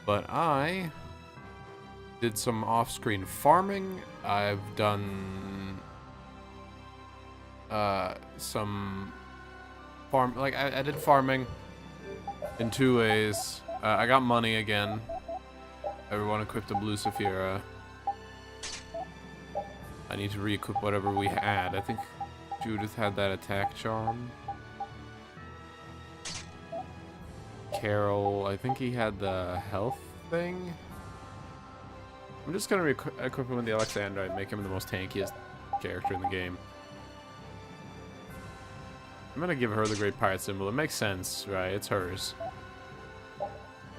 But I did some off-screen farming. I've done some farm, like I did farming in 2 ways. I got money again. Everyone equipped a blue Vesperia. I need to re-equip whatever we had. I think Judith had that attack charm. Carol, I think he had the health thing. I'm just gonna equip him with the Alexandra and make him the most tankiest character in the game. I'm gonna give her the Great Pirate symbol. It makes sense, right? It's hers.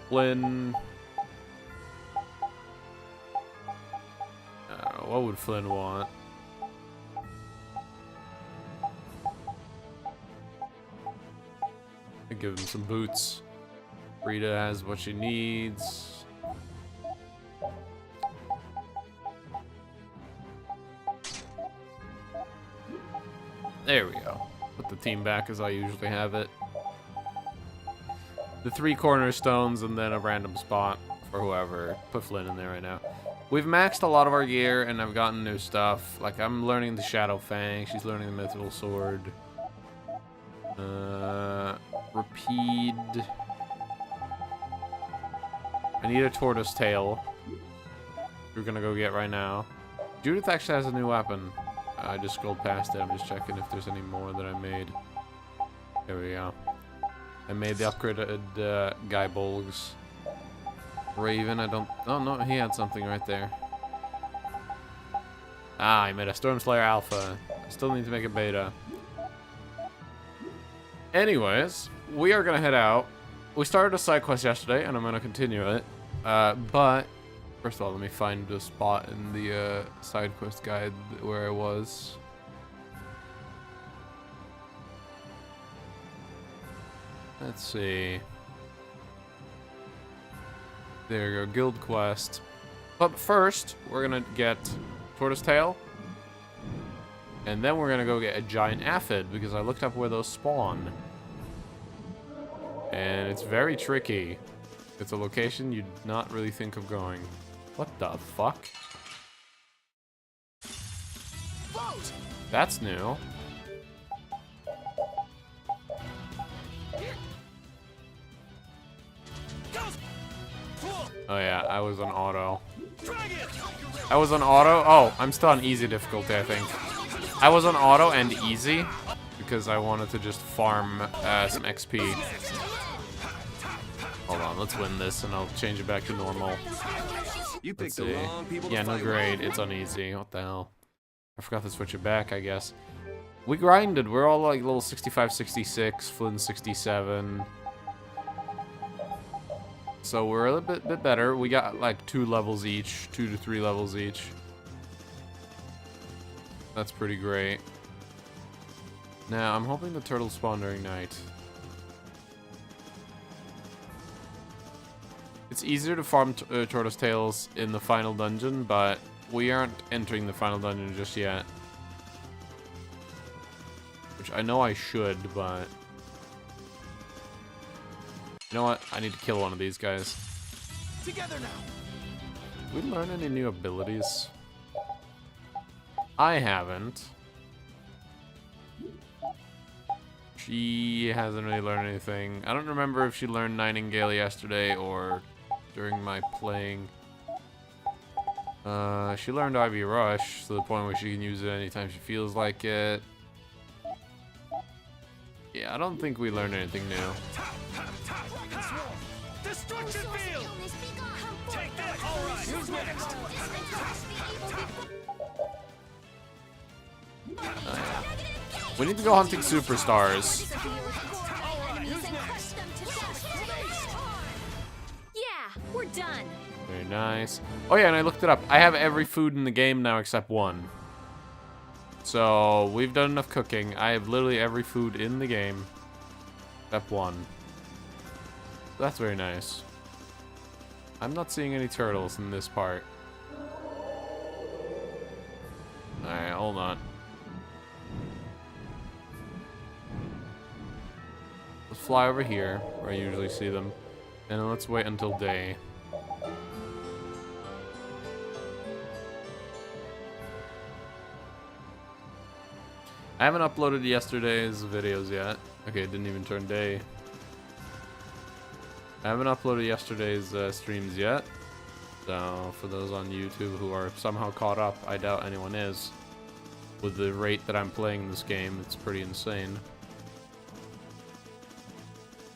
Flynn. I don't know, what would Flynn want? I'd give him some boots. Rita has what she needs. There we go. Put the team back as I usually have it. The 3 cornerstones and then a random spot for whoever. Put Flynn in there right now. We've maxed a lot of our gear and I've gotten new stuff. Like I'm learning the Shadow Fang. She's learning the Mythical Sword. Rapide. I need a Tortoise tail. We're gonna go get right now. Judith actually has a new weapon. I just scrolled past it. I'm just checking if there's any more that I made. There we go. I made the upgraded Guy Bolgs. Raven, I don't... Oh, no, he had something right there. Ah, I made a Stormslayer Alpha. I still need to make a Beta. Anyways, we are going to head out. We started a side quest yesterday, and I'm going to continue it. But, first of all, let me find the spot in the side quest guide where I was. Let's see. There you go, guild quest. But first, we're gonna get Tortoise Tail. And then we're gonna go get a giant aphid, because I looked up where those spawn. And it's very tricky. It's a location you'd not really think of going. What the fuck? That's new. Oh yeah, I was on auto. I was on auto? Oh, I'm still on easy difficulty, I think. I was on auto and easy because I wanted to just farm some XP. Hold on, let's win this and I'll change it back to normal. You picked the wrong people to Yeah, no fight grade. It's on easy. What the hell? I forgot to switch it back, I guess. We grinded. We're all like level 65, 66, Flynn 67. So we're a little bit better. We got like 2 levels each, 2 to 3 levels each. That's pretty great. Now, I'm hoping the turtles spawn during night. It's easier to farm tortoise tails in the final dungeon, but we aren't entering the final dungeon just yet. Which I know I should, but... You know what? I need to kill one of these guys. Together now. Did we learn any new abilities? I haven't. She hasn't really learned anything. I don't remember if she learned Nightingale yesterday or during my playing. She learned Ivy Rush to the point where she can use it anytime she feels like it. Yeah, I don't think we learned anything new. Destruction field. Take that. All right. Who's next? We need to go hunting superstars. Yeah, we're done. Very nice. Oh yeah, and I looked it up. I have every food in the game now except one. So we've done enough cooking. I have literally every food in the game except one. That's very nice. I'm not seeing any turtles in this part. Alright, hold on. Let's fly over here, where I usually see them. And then let's wait until day. I haven't uploaded yesterday's videos yet. Okay, it didn't even turn day. I haven't uploaded yesterday's streams yet. So, for those on YouTube who are somehow caught up, I doubt anyone is. With the rate that I'm playing this game, it's pretty insane.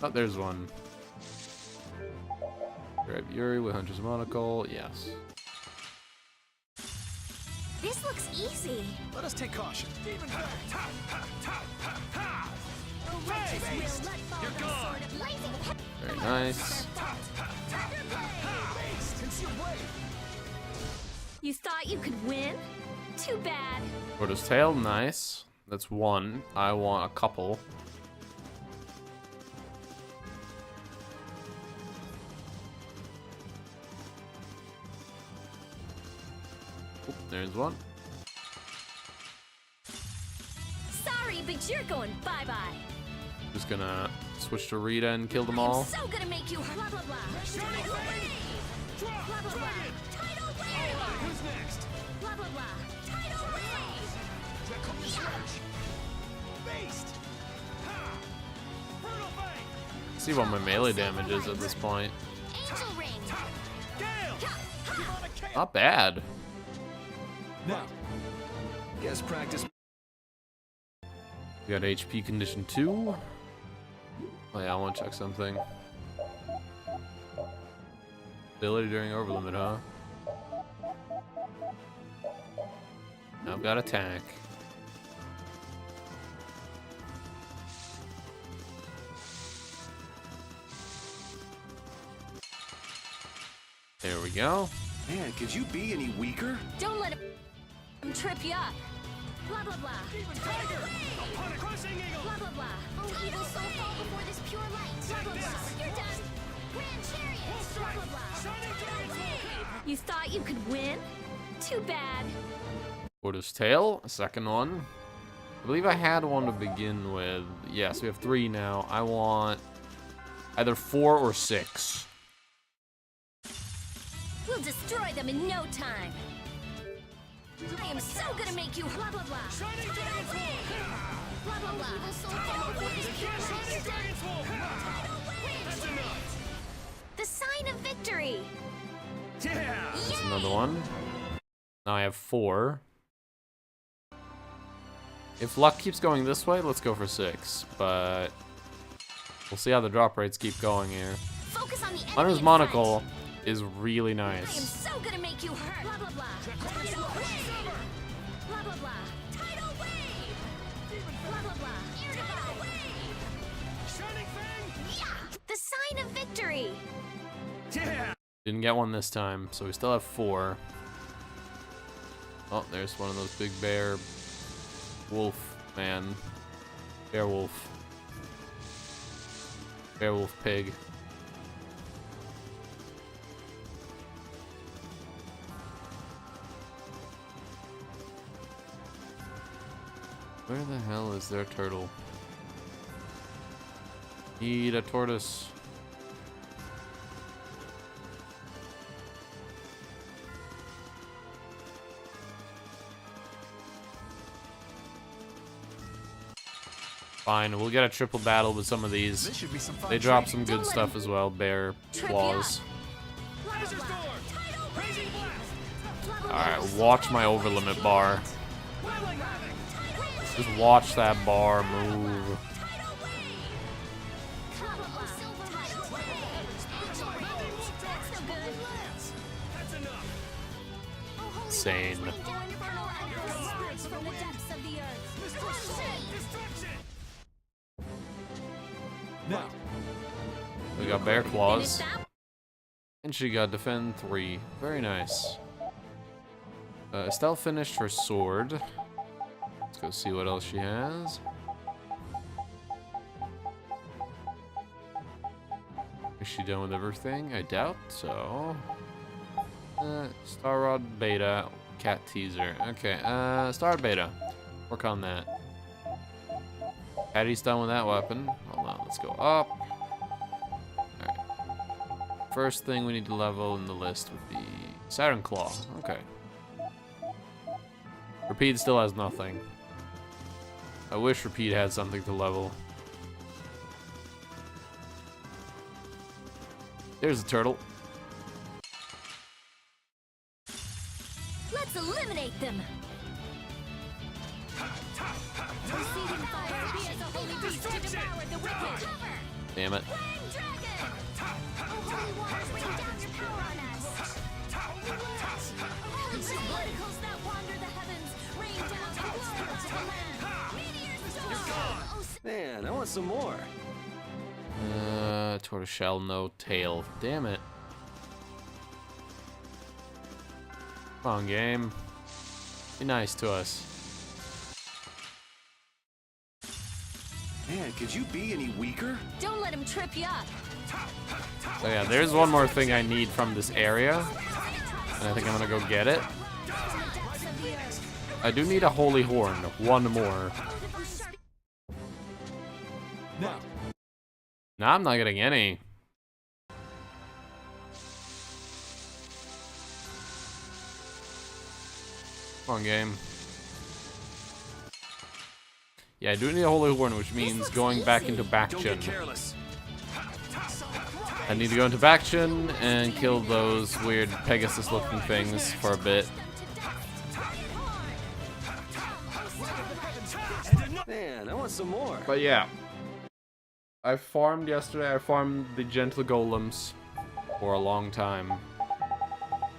Oh, there's one. Grab Yuri with Hunter's Monocle, yes. This looks easy. Let us take caution. Demon Blade. You're gone. Very nice. You thought you could win? Too bad. Tortoise tail, nice. That's one. I want a couple. Oop, there's one. Sorry, but you're going bye-bye. Just gonna switch to Rita and kill them I'm all. so gonna make you blah blah blah. Tidal wave. Blah blah blah. Tidal wave. Who's next? Blah blah blah. Tidal wave. Beast. Ha. Brutal Fang. See what my melee damage is at this point. Angel ring. Gale. Not bad. Now, guess practice. We got HP condition 2. Oh yeah, I want to check something. Ability during overlimit, huh? Now I've got attack. There we go. Man, could you be any weaker? Don't let him trip you up. Blah blah blah. Tiger. Upon a crushing eagle. Blah blah blah. Oh, evil soul fall before this pure light. Blah blah blah. You're done. Grand chariot. Blah blah blah. Shining Dragon's Wave. You thought you could win? Too bad. Tortoise tail, a second one. I believe I had one to begin with. Yes, we have 3 now. I want either 4 or 6. We'll destroy them in no time. I am so gonna make you blah blah blah. Shining Dragon's Wave. Blah blah blah. Evil soul fall before this pure light. Shining Dragon's Wave. That's enough. The sign of victory. Yeah. That's another one. Now I have 4. If luck keeps going this way, let's go for 6. But we'll see how the drop rates keep going here. Focus on the enemy Hunter's in Monocle front. is really I am nice. so gonna make you hurt. Blah blah blah. Tidal wave. Blah blah blah. Tidal wave. Blah blah blah. Tidal wave. Shining Fang. Yeah. The sign of victory. Yeah. Didn't get one this time, so we still have 4. Oh, there's one of those big bear wolf man. Bear wolf. Bear wolf pig. Where the hell is their turtle? Need a tortoise. Fine, we'll get a triple battle with some of these. This should be some fun. They drop some Don't good let stuff him as well. Bear trip claws. Blah blah Razor's blah. Door. Tidal Crazy wave. Blast. Blah, blah, blah. Alright, watch my overlimit bar. Wailing Havoc. Just watch that bar move. Tidal wave. Blah blah blah. Silver tidal wave. Angel ring. That's no good. That's enough. Oh, holy Insane. waters, rain down infernal echoes from the depths of the earth. Destruction. Destruction. Now, We got bear Finish claws. that. And she got defend 3. Very nice. Estelle finished her sword. Let's go see what else she has. Is she done with everything? I doubt so. Star Rod Beta, Cat Teaser. Okay, Star Beta. Work on that. Patty's done with that weapon. Hold on, let's go up. Alright. first thing we need to level in the list would be Saturn Claw. Okay. Repeat still has nothing. I wish Repeat had something to level. There's a turtle. Let's eliminate them. Receiving fire be as a holy beast to devour the wicked. Cover. Damn it. Flame dragon. Oh, holy waters, rain down your power on us. Holy particles that wander the heavens, rain down to glorify the land. Meteor storm. Oh, Man, I want some more. Tortoiseshell, no tail. Damn it. Come on, game. Be nice to us. Man, could you be any weaker? don't let him trip you up. So yeah, there's one more thing I need from this area. And I think I'm gonna go get it. I do need a holy horn. One more. Now. Nah, I'm not getting any. Come on, game. Yeah, I do need a holy horn, which means going back into Don't Baction. get careless. I need to go into Baction and kill those weird Pegasus-looking things for a bit. Man, I want some more. But yeah. I farmed yesterday. I farmed the gentle golems for a long time.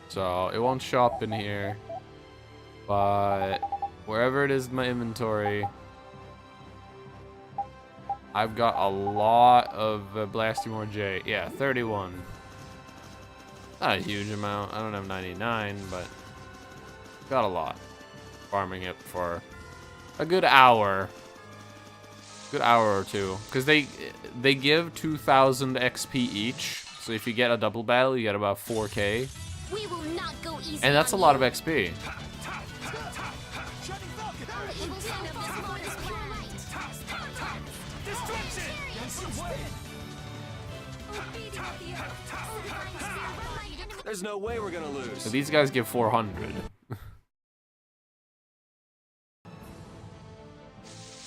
So it won't show up in here. But wherever it is in my inventory, I've got a lot of Blastimore J. Yeah, 31. Not a huge amount. I don't have 99, but got a lot. Farming it for a good hour. Good hour or two. Because they give 2,000 XP each. So if you get a double battle, you get about 4K. We will not go easy. And that's a lot of XP. There's no way we're gonna lose. So these guys give 400.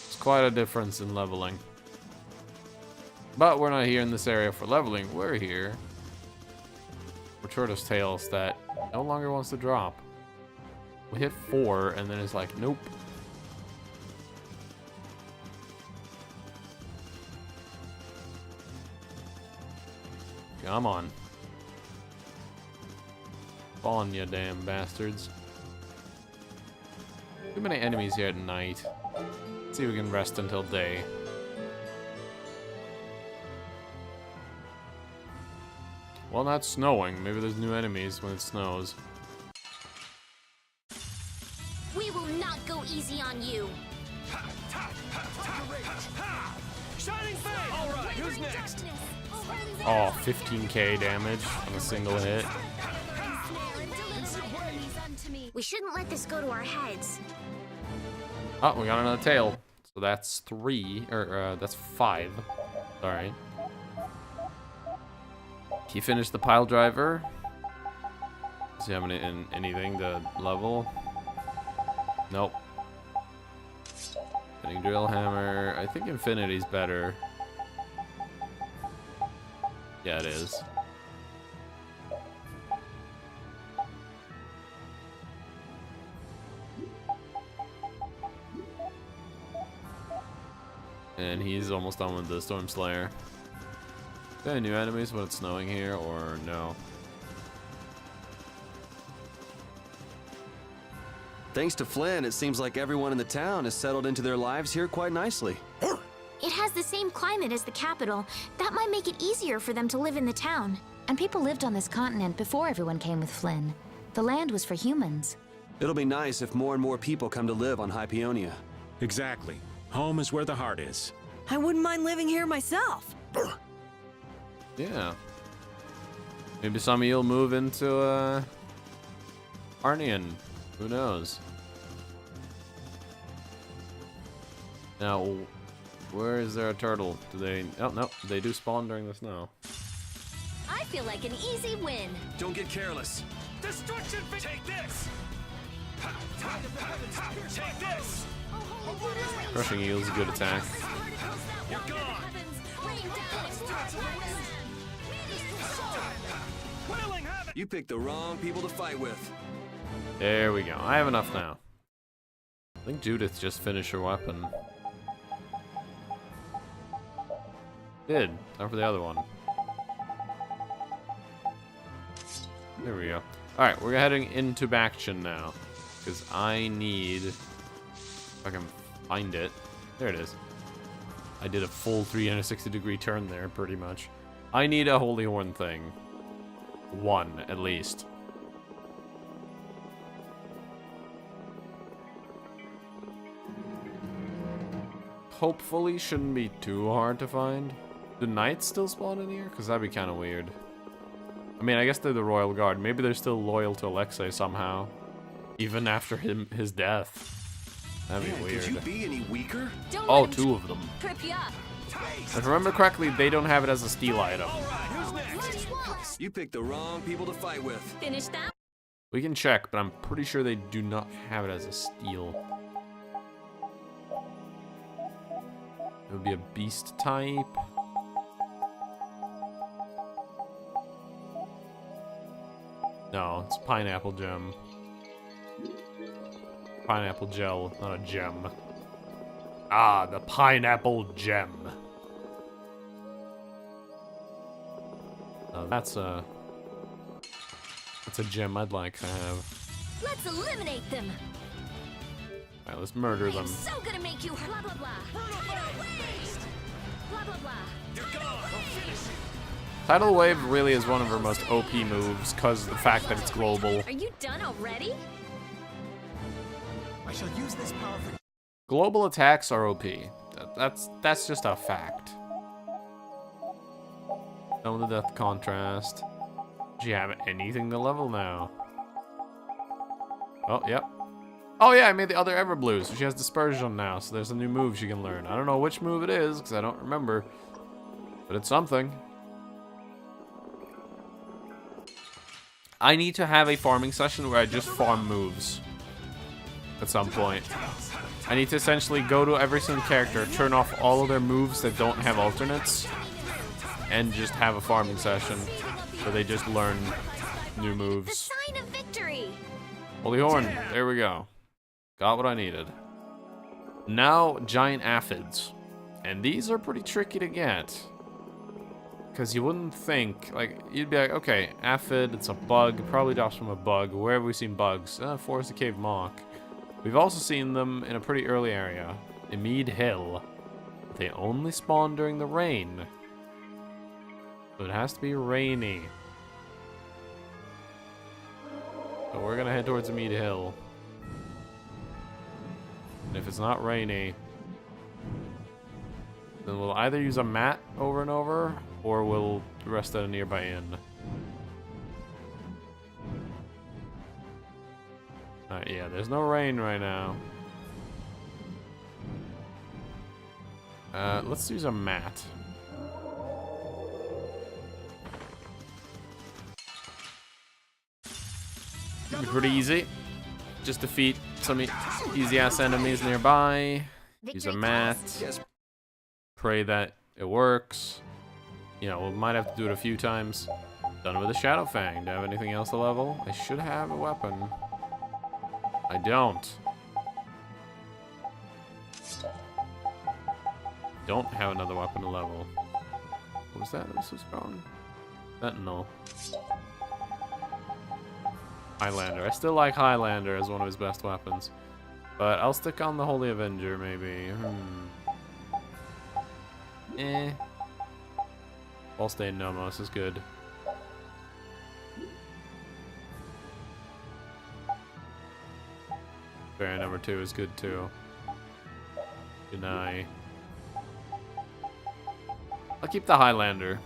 It's quite a difference in leveling. But we're not here in this area for leveling. We're here for Tortoise Tails that no longer wants to drop. We hit 4 and then it's like, nope. Come on. Spawn, you damn bastards. Too many enemies here at night. Let's see if we can rest until day. Well, not snowing. Maybe there's new enemies when it snows. We will not go easy on you. Shining Fang! All right, who's next? Oh, 15k damage on a single hit. We shouldn't let this go to our heads. Oh, we got another tail. So that's 3, or that's 5. Sorry. He finished the pile driver. Does he have anything to level? Nope. Spinning drill hammer. I think infinity's better. Yeah, it is. And he's almost done with the Storm Slayer. Any new enemies when it's snowing here, or no? Thanks to Flynn, it seems like everyone in the town has settled into their lives here quite nicely. It has the same climate as the capital. That might make it easier for them to live in the town. And people lived on this continent before everyone came with Flynn. The land was for humans. It'll be nice if more and more people come to live on Hypeonia. Exactly. Home is where the heart is. I wouldn't mind living here myself. Yeah. Maybe some of you'll move into Arnian. Who knows? Now, where is there a turtle? Do they? Oh no, they do spawn during the snow. I feel like an easy win. Don't get careless. Destruction! Take this! Ha, ha, ha, ha. Take this! Crushing Eel's a good attack. You're gone! Whirling havoc! You picked the wrong people to fight with. There we go. I have enough now. I think Judith just finished her weapon. Did. Time for the other one. There we go. Alright, we're heading into action now. Because I need... If I can find it. There it is. I did a full 360-degree turn there, pretty much. I need a Holy Horn thing. One, at least. Hopefully shouldn't be too hard to find. Do knights still spawn in here? Because that'd be kind of weird. I mean, I guess they're the Royal Guard. Maybe they're still loyal to Alexei somehow. Even after his death. That'd be Man, weird. could you be any weaker? Oh, two of them. Trip you up. If I remember correctly, they don't have it as a steal item. Alright, who's next? You picked the wrong people to fight with. Finish that. We can check, but I'm pretty sure they do not have it as a steal. It would be a beast type. No, it's pineapple gem. Pineapple gel, not a gem. Ah, the pineapple gem. That's a gem I'd like to have. Let's eliminate them. Alright, let's murder them. I'm so gonna make you blah blah blah. Blah blah blah. You're gone! I'll finish you! Tidal Wave really is one of her most OP moves because of the fact that it's global. Are you done already? I shall use this power for... Global attacks are OP. That's just a fact. Done with the death contrast. Do you have anything to level now? Oh, yep. Oh yeah, I made the other Everblue, so she has Dispersion now, so there's a new move she can learn. I don't know which move it is, because I don't remember. But it's something. I need to have a farming session where I just farm moves. At some point. I need to essentially go to every single character, turn off all of their moves that don't have alternates, and just have a farming session where they just learn new The moves. sign of victory. Holy Horn, there we go. Got what I needed. Now, giant aphids. And these are pretty tricky to get. Because you wouldn't think, like, you'd be like, okay, aphid, it's a bug, it probably drops from a bug. Where have we seen bugs? Forest of Cave Mock. We've also seen them in a pretty early area, in Mead Hill. They only spawn during the rain. So it has to be rainy. So we're gonna head towards Mead Hill. And if it's not rainy, then we'll either use a mat over and over, or we'll rest at a nearby inn. Alright, yeah, there's no rain right now. Let's use a mat. It'll be pretty easy. Just defeat some easy-ass enemies nearby. Use a mat. Yes. Pray that it works. You know, we might have to do it a few times. Done with a Shadow Fang. Do I have anything else to level? I should have a weapon. I don't. Don't have another weapon to level. What was that? That was so strong. Sentinel. Highlander. I still like Highlander as one of his best weapons. But I'll stick on the Holy Avenger, maybe. Ballstain Nomos is good. Vesperia number 2 is good too. Deny. I'll keep the Highlander.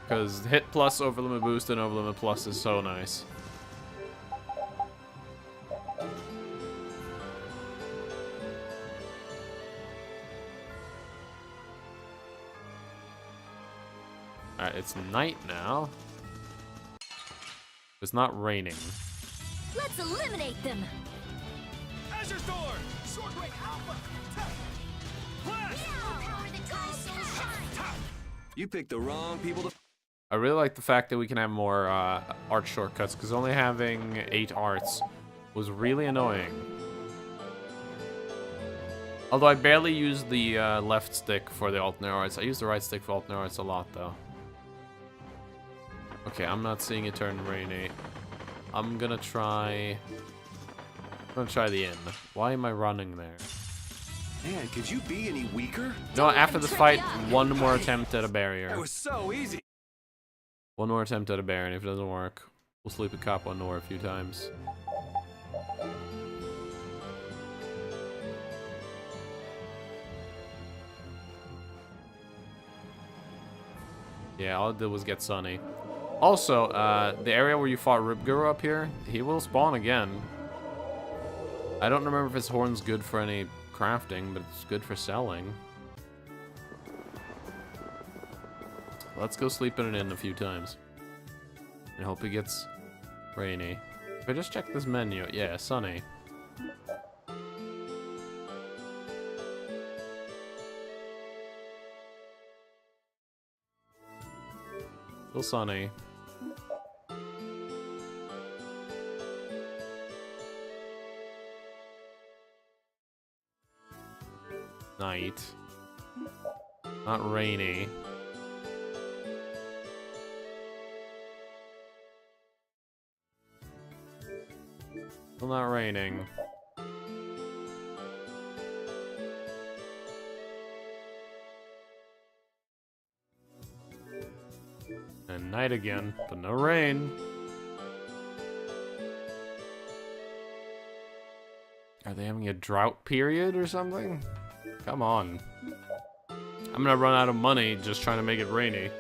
Because hit plus, overlimit boost, and overlimit plus is so nice. Alright, it's night now. It's not raining. Let's eliminate them. Azure Thorn! Sword Ray Alpha! Blast! You picked the wrong people to. I really like the fact that we can have more art shortcuts, because only having 8 arts was really annoying. Although I barely use the left stick for the alternate arts. I use the right stick for alternate arts a lot, though. Okay, I'm not seeing it turn rainy. I'm gonna try the inn. Why am I running there? Man, could you be any weaker? No, after this fight, one more attempt at a barrier. That was so easy. One more attempt at a barrier, and if it doesn't work, we'll sleep a cop on Nora a few times. Yeah, all I did was get Sunny. Also, the area where you fought Ribguru up here, he will spawn again. I don't remember if his horn's good for any crafting, but it's good for selling. Let's go sleep in it in a few times. And hope it gets rainy. If I just check this menu, yeah, sunny. Still sunny. Night. Not rainy. Still not raining. And night again, but no rain. Are they having a drought period or something? Come on. I'm gonna run out of money just trying to make it rainy.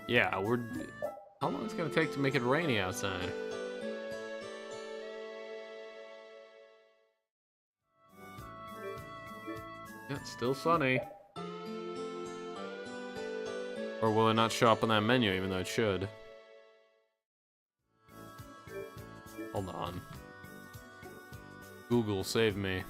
Yeah, how long is it gonna take to make it rainy outside? Yeah, it's still sunny. Or will it not show up on that menu even though it should? Hold on. Google, save me.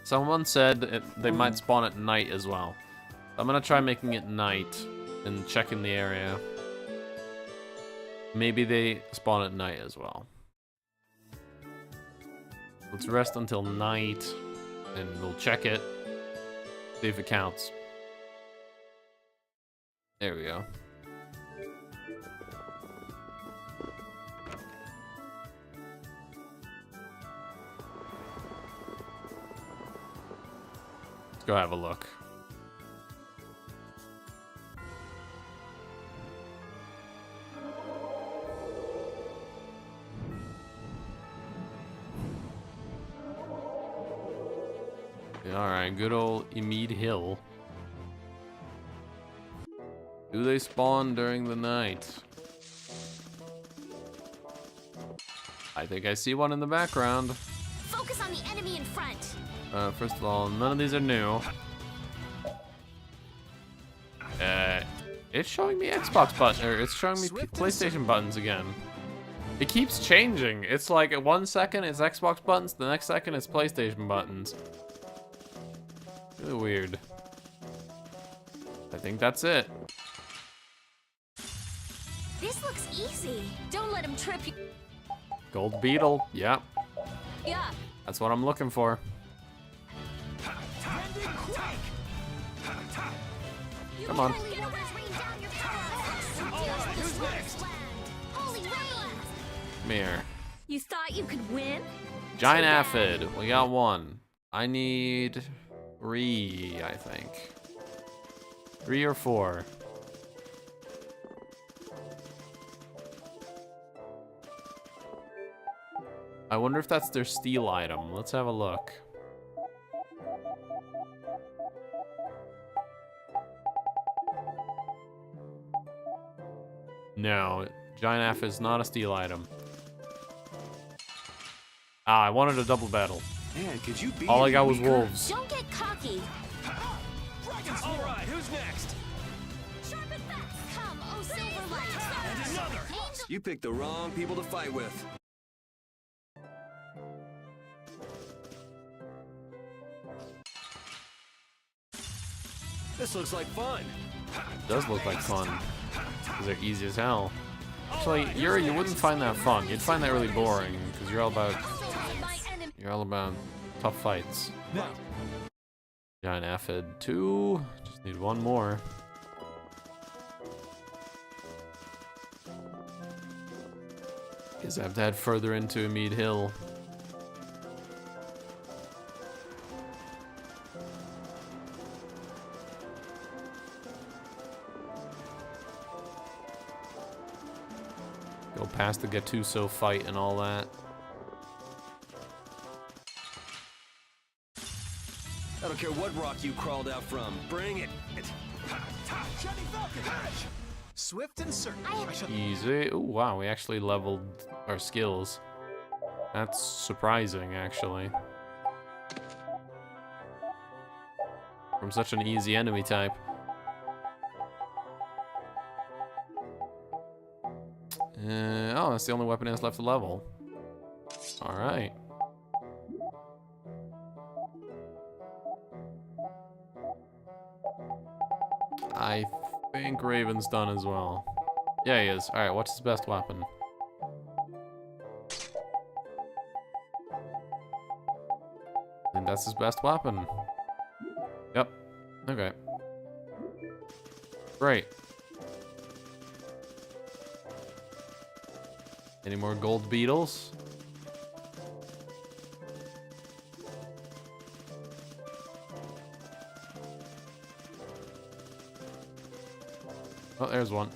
Someone said they might spawn at night as well. I'm gonna try making it night and checking the area. Maybe they spawn at night as well. Let's rest until night and we'll check it. See if it counts. There we go. Go have a look. Yeah, alright, good old Emid Hill. Do they spawn during the night? I think I see one in the background. Focus on the enemy in front. First of all, none of these are new. It's showing me Xbox button, or it's showing me PlayStation buttons again. It keeps changing. It's like at 1 second it's Xbox buttons, the next second it's PlayStation buttons. Really weird. I think that's it. This looks easy. Don't let him trip you. Gold Beetle, yep. Yeah. That's what I'm looking for. Come on. Holy waters rain down your throats. Alright, who's next? Holy rain. Come here. You thought you could win? Giant aphid. We got one. I need 3, I think. 3 or 4. I wonder if that's their steal item. Let's have a look. No, giant aphid is not a steal item. Ah, I wanted a double battle. Man, could you be All I any got was weaker? wolves. Don't get cocky. Alright, who's next? Sharp and fast. Come, oh silver light. And another. Angel. You picked the wrong people to fight with. This looks like fun. It does look like fun. Because they're easy as hell. Actually, Yuri, you wouldn't find that fun. You'd find that really boring. Because you're all about tough fights. Giant aphid 2. Just need one more. Guess I have to head further into Mead Hill. Go past the Gattuso fight and all that. I don't care what rock you crawled out from. Bring it. Shining Falcon. Hatch. Swift and certain. I shall Easy. Oh wow, we actually leveled our skills. That's surprising, actually. From such an easy enemy type. Oh, that's the only weapon that's left to level. Alright. I think Raven's done as well. Yeah, he is. Alright, what's his best weapon? I think that's his best weapon. Yep. Okay. Great. Any more gold beetles? Oh, there's one.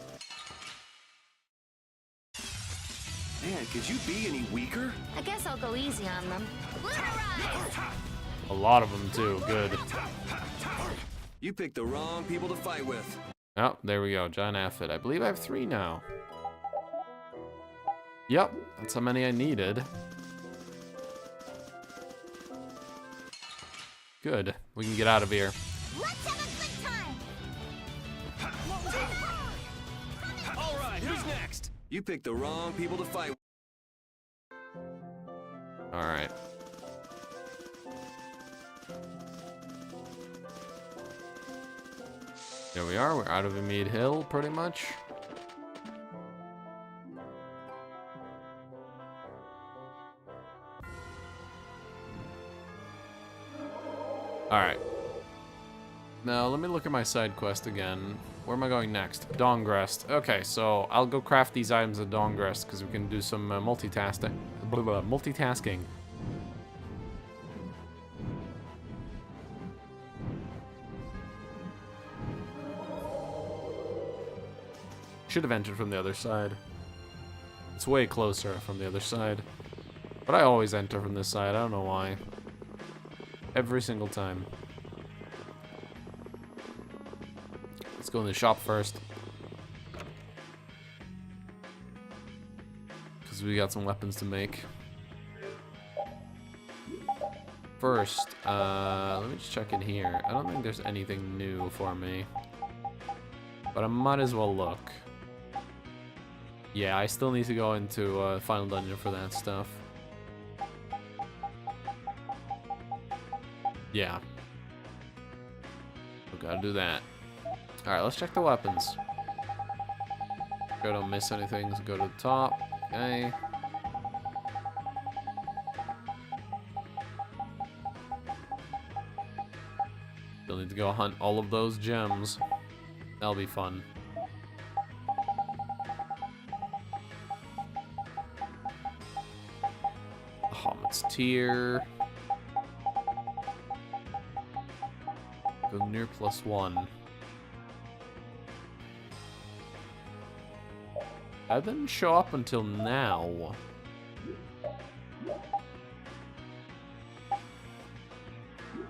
Man, could you be any weaker? I guess I'll go easy on them. A lot of them too. Good. You picked the wrong people to fight with. Oh, there we go. Giant aphid. I believe I have 3 now. Yep, that's how many I needed. Good. We can get out of here. Let's have a good time. Alright, who's next? You picked the wrong people to fight with. Alright. There we are. We're out of Mead Hill, pretty much. Alright. Now, let me look at my side quest again. Where am I going next? Dongrest. Okay, so I'll go craft these items at Dongrest because we can do some multitasking. Multitasking. Should have entered from the other side. It's way closer from the other side. But I always enter from this side. I don't know why. Every single time. Let's go in the shop first. Because we got some weapons to make. First, let me just check in here. I don't think there's anything new for me. But I might as well look. Yeah, I still need to go into Final Dungeon for that stuff. Yeah. We gotta do that. Alright, let's check the weapons. Go, don't miss anything. So go to the top. Okay. Still need to go hunt all of those gems. That'll be fun. Bahamut's Tier. Gungnir +1. That didn't show up until now.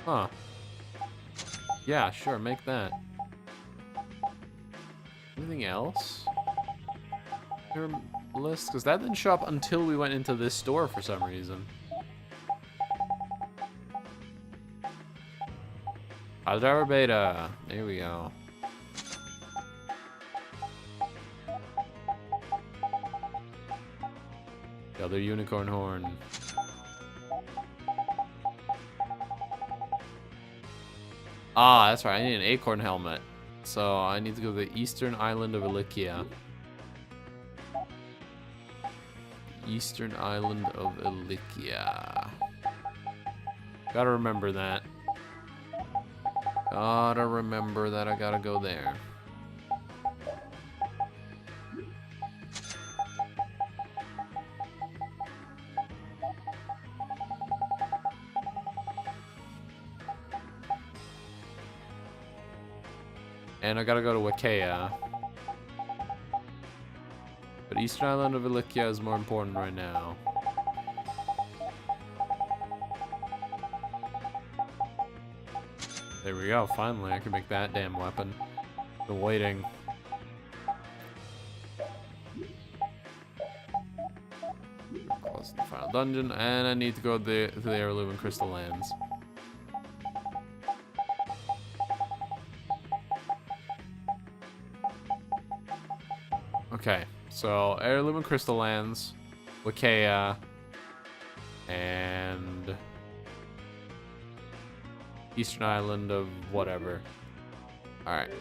Huh. Yeah, sure, make that. Anything else? Your list? Because that didn't show up until we went into this store for some reason. Hydra Beta. There we go. The other unicorn horn. Ah, that's right. I need an acorn helmet. So I need to go to the eastern island of Ilikia. Eastern island of Ilikia. Gotta remember that. Gotta remember that I gotta go there. And I gotta go to Wakea. But Eastern Island of Ilikia is more important right now. There we go, finally I can make that damn weapon. Been waiting. Close to the final dungeon, and I need to go to the Heirloom and Crystal Lands. Okay, so Heirloom and Crystal Lands, Wakea, and Eastern Island of whatever. Alright.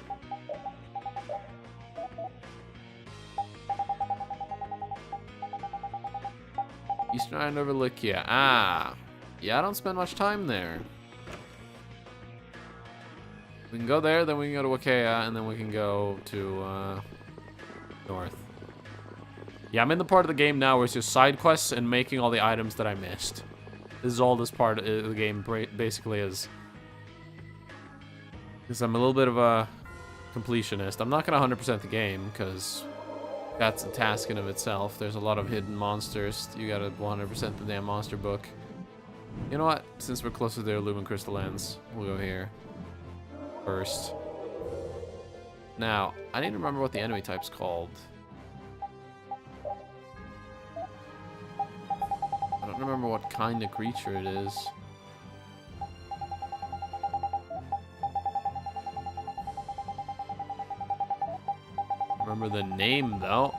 Eastern Island of Ilikia. Ah! Yeah, I don't spend much time there. We can go there, then we can go to Wakea, and then we can go to, north. Yeah, I'm in the part of the game now where it's just side quests and making all the items that I missed. This is all this part of the game basically is. Because I'm a little bit of a completionist. I'm not going to 100% the game because that's a task in of itself. There's a lot of hidden monsters. You got to 100% the damn monster book. You know what? Since we're closer to the Heirloom and Crystal Lands, we'll go here first. Now, I need to remember what the enemy type's called. I don't remember what kind of creature it is. Remember the name, though.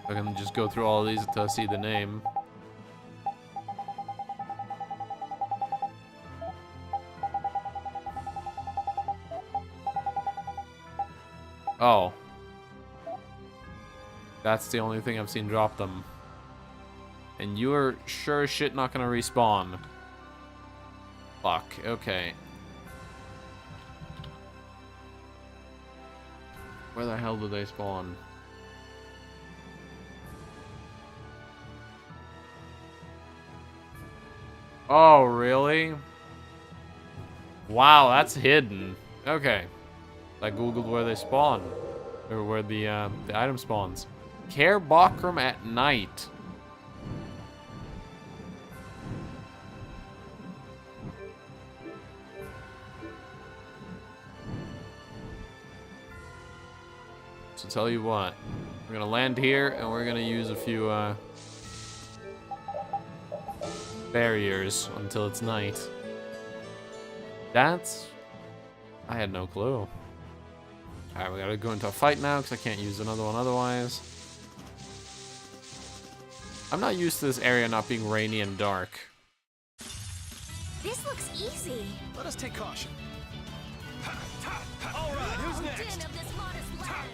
I can just go through all of these until I see the name. Oh. That's the only thing I've seen drop them. And you're sure as shit not gonna respawn. Fuck, okay. Where the hell do they spawn? Oh, really? Wow, that's hidden. Okay. I googled where they spawn. Or where the item spawns. Care Bakram at night. So tell you what, we're gonna land here and we're gonna use a few barriers until it's night. That's... I had no clue. Alright, we gotta go into a fight now because I can't use another one otherwise. I'm not used to this area not being rainy and dark. This looks easy. Let us take caution. All right, who's Din next? of this modest land.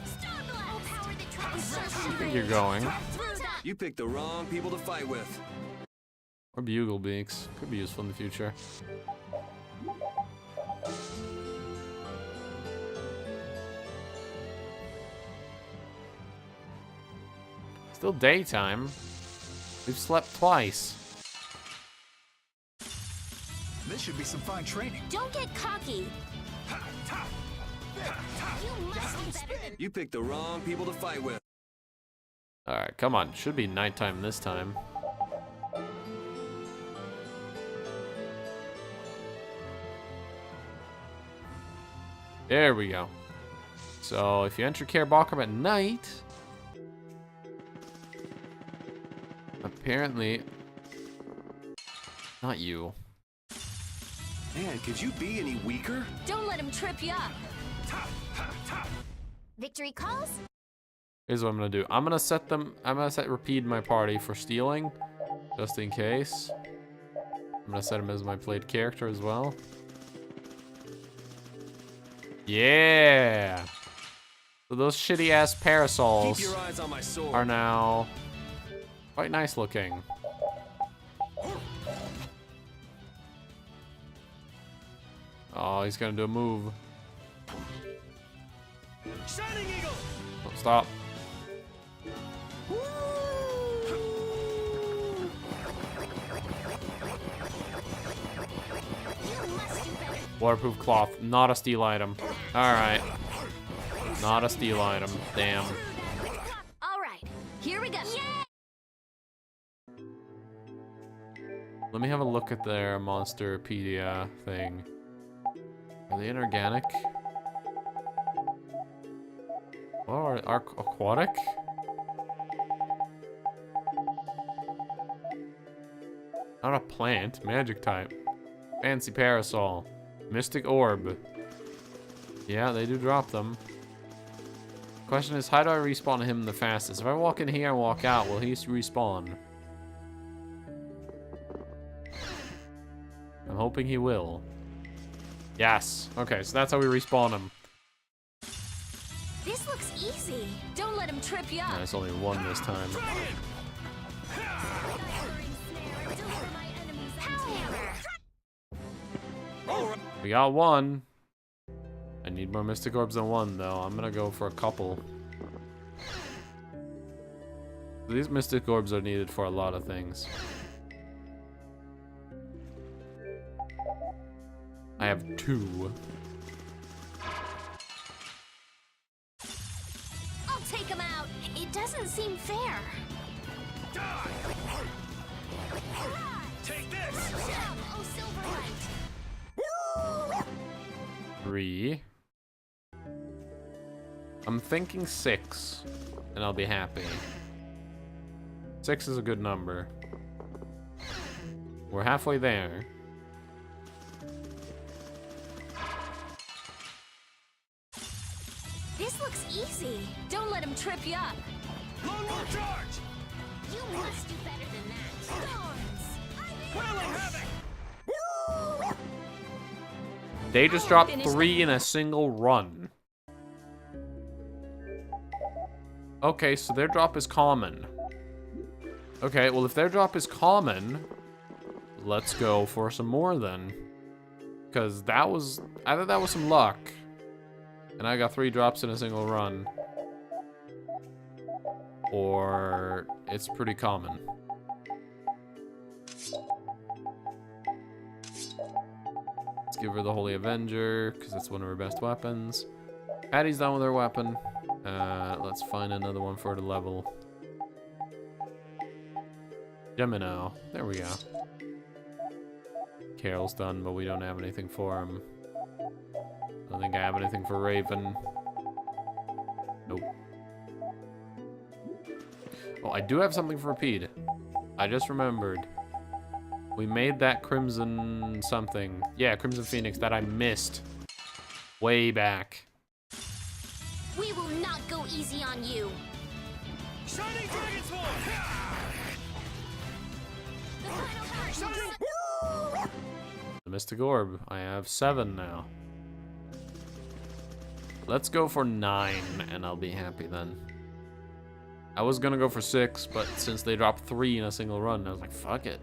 Stormblast. Oh, power that travels I think you're going. through that. You picked the wrong people to fight with. Or bugle beaks. Could be useful in the future. Still daytime. We've slept twice. This should be some fine training. Don't get cocky. You must be better than You picked the wrong people to fight with. Alright, come on. Should be nighttime this time. There we go. So, if you enter Care Balkham at night... Apparently... Not you. Man, could you be any weaker? Don't let him trip you up. Victory calls? Here's what I'm gonna do. I'm gonna set Rapide my party for stealing, just in case. I'm gonna set him as my played character as well. Yeah. So those shitty ass parasols Keep your eyes on my sword. are now quite nice looking. Oh, he's gonna do a move. Shining Eagle! Oh, stop. You must do better. Waterproof cloth, not a steal item. Alright. Not a steal item. Damn. All right, here we go. Let me have a look at their Monsterpedia thing. Are they inorganic? Or aquatic? Not a plant, magic type. Fancy parasol. Mystic orb. Yeah, they do drop them. Question is, how do I respawn him the fastest? If I walk in here and walk out, will he respawn? I'm hoping he will. Yes. Okay, so that's how we respawn him. This looks easy. Don't let him trip you up. It's only one this time. We got one. I need more Mystic Orbs than one, though. I'm gonna go for a couple. These Mystic Orbs are needed for a lot of things. I have 2. I'll take him out. It doesn't seem fair. Die! Take this! Oh, Silverlight. 3. I'm thinking 6, and I'll be happy. 6 is a good number. We're halfway there. This looks easy. Don't let him trip you up. Lone Wolf charge! You must do better than that. Thorns. Whirling Havoc! They just dropped 3 in a single run. Okay, so their drop is common. Okay, well, if their drop is common, let's go for some more then. Because that was, either that was some luck, and I got 3 drops in a single run, or it's pretty common. Let's give her the Holy Avenger, because that's one of her best weapons. Patty's done with her weapon. Let's find another one for her to level. Gemino. There we go. Carol's done, but we don't have anything for him. I don't think I have anything for Raven. Nope. Oh, I do have something for Rapide. I just remembered. We made that Crimson something. Yeah, Crimson Phoenix that I missed way back. We will not go easy on you. Shining Dragon Swarm! The final card. Shining... The Mystic Orb. I have 7 now. Let's go for 9, and I'll be happy then. I was gonna go for 6, but since they dropped 3 in a single run, I was like, fuck it.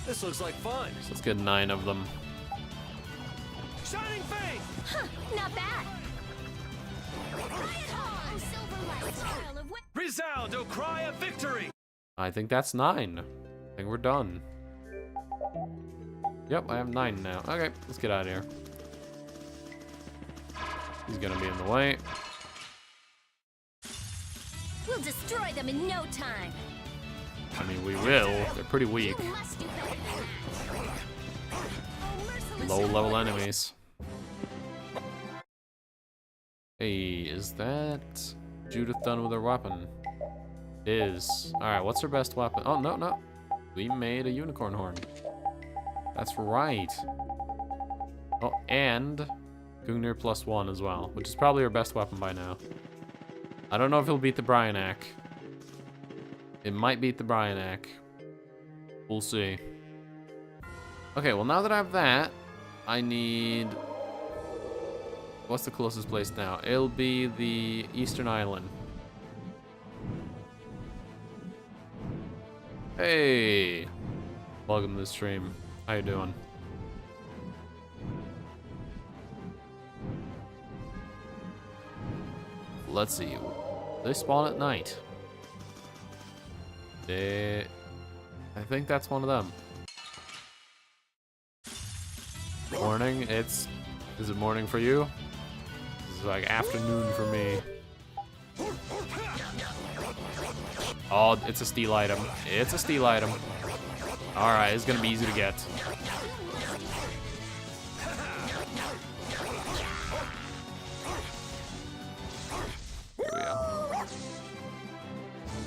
This looks like fun. So let's get 9 of them. Shining Fang! Huh, not bad. Resound, O cry of victory! I think that's 9. I think we're done. Yep, I have 9 now. Okay, let's get out of here. He's gonna be in the way. We'll destroy them in no time. I mean, we will. They're pretty weak. You must do better than that. Oh, merciless Low-level enemies. Hey, is that Judith done with her weapon? It is. Alright, what's her best weapon? Oh, no, no. We made a unicorn horn. That's right. Oh, and Gungnir +1 as well, which is probably her best weapon by now. I don't know if he'll beat the Bryanak. It might beat the Bryanak. We'll see. Okay, well now that I have that, I need... What's the closest place now? It'll be the Eastern Island. Hey! Welcome to the stream. How you doing? Let's see. They spawn at night. I think that's one of them. Morning. Is it morning for you? This is like afternoon for me. Oh, it's a steal item. It's a steal item. Alright, it's gonna be easy to get. Here we go.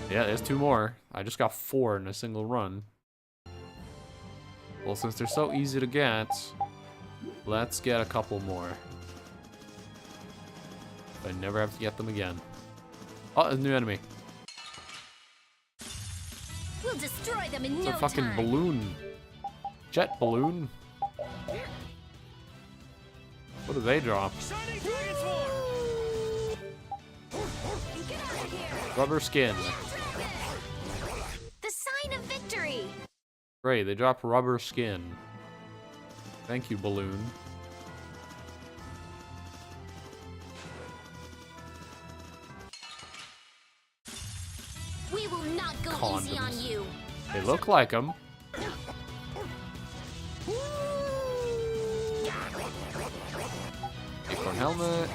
Yeah, there's 2 more. I just got 4 in a single run. Well, since they're so easy to get, let's get a couple more. I never have to get them again. Oh, there's a new enemy. We'll destroy them in It's no a fucking time. balloon. Jet balloon. What do they drop? Shining Dragon Swarm! Get out of here. Rubber skin. The sign of victory. Great, they drop rubber skin. Thank you, balloon. We will not go easy on Condoms. you. They look like them. Acorn helmet.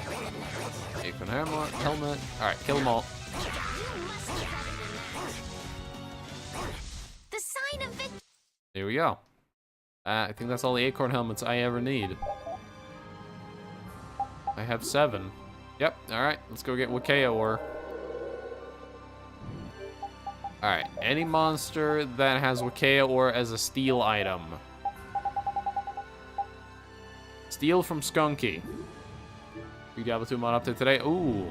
Acorn helmet. Alright, kill them all. The sign of victory. There we go. I think that's all the acorn helmets I ever need. I have 7. Yep, alright, let's go get Wakea ore. Alright, any monster that has Wakea ore as a steal item. Steal from Skunky. Big Diablo 2 mod update today. Ooh.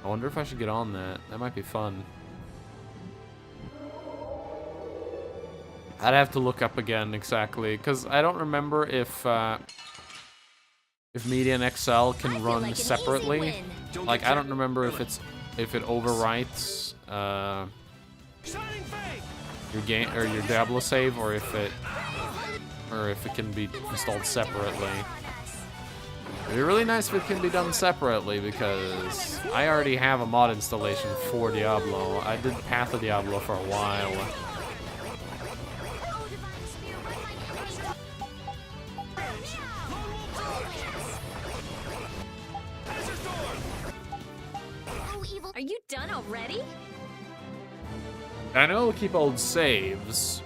I wonder if I should get on that. That might be fun. I'd have to look up again exactly, because I don't remember if Media and XL can I feel run like an easy separately. win. Like I don't remember if it overwrites Shining Fang! your game or your Diablo save, or if it can be installed separately. It'd be really nice if it can be done separately, because I already have a mod installation for Diablo. I did Path of Diablo for a while. Oh, divine spear, oh, evil. Are you done already? I know it'll keep old saves,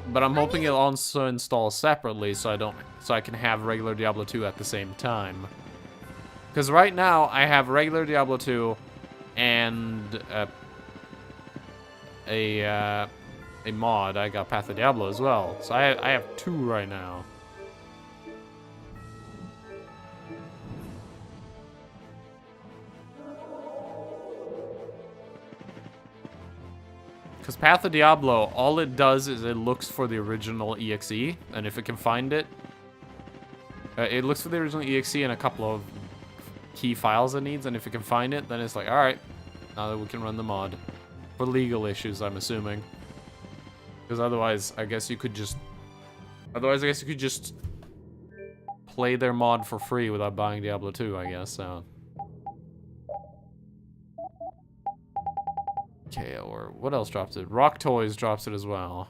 but I'm hoping it'll also install separately so I can have regular Diablo 2 at the same time. Because right now I have regular Diablo 2 and a mod. I got Path of Diablo as well, so I have 2 right now. Because Path of Diablo, all it does is it looks for the original EXE, and if it can find it, it looks for the original EXE and a couple of key files it needs, and if it can find it, then it's like, alright, now that we can run the mod. For legal issues, I'm assuming. Because otherwise, I guess you could just play their mod for free without buying Diablo 2, I guess, so. Okay, or what else drops it? Rock Toys drops it as well.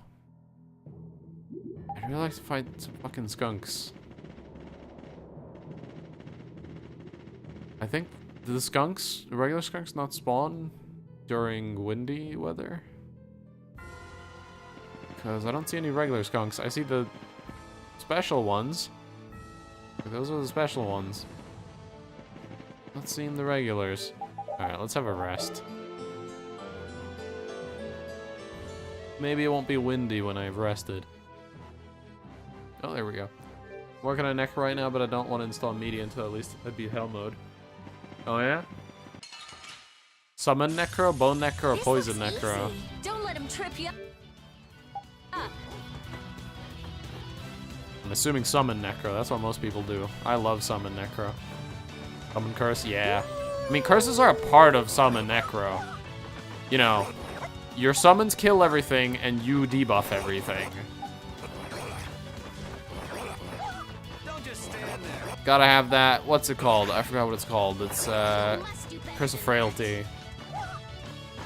I'd really like to fight some fucking skunks. I think, do the regular skunks not spawn during windy weather? Because I don't see any regular skunks. I see the special ones. Those are the special ones. Not seeing the regulars. Alright, let's have a rest. Maybe it won't be windy when I've rested. Oh, there we go. Working on Necro right now, but I don't want to install media until at least I beat Hell mode. Oh yeah? Summon Necro, Bone Necro, or Poison Necro? Easy. Don't let him trip you up. I'm assuming Summon Necro. That's what most people do. I love Summon Necro. Summon Curse? Yeah. I mean, curses are a part of Summon Necro. You know, your summons kill everything, and you debuff everything. Don't just stand there. Gotta have that. What's it called? I forgot what it's called. It's, Curse of Frailty.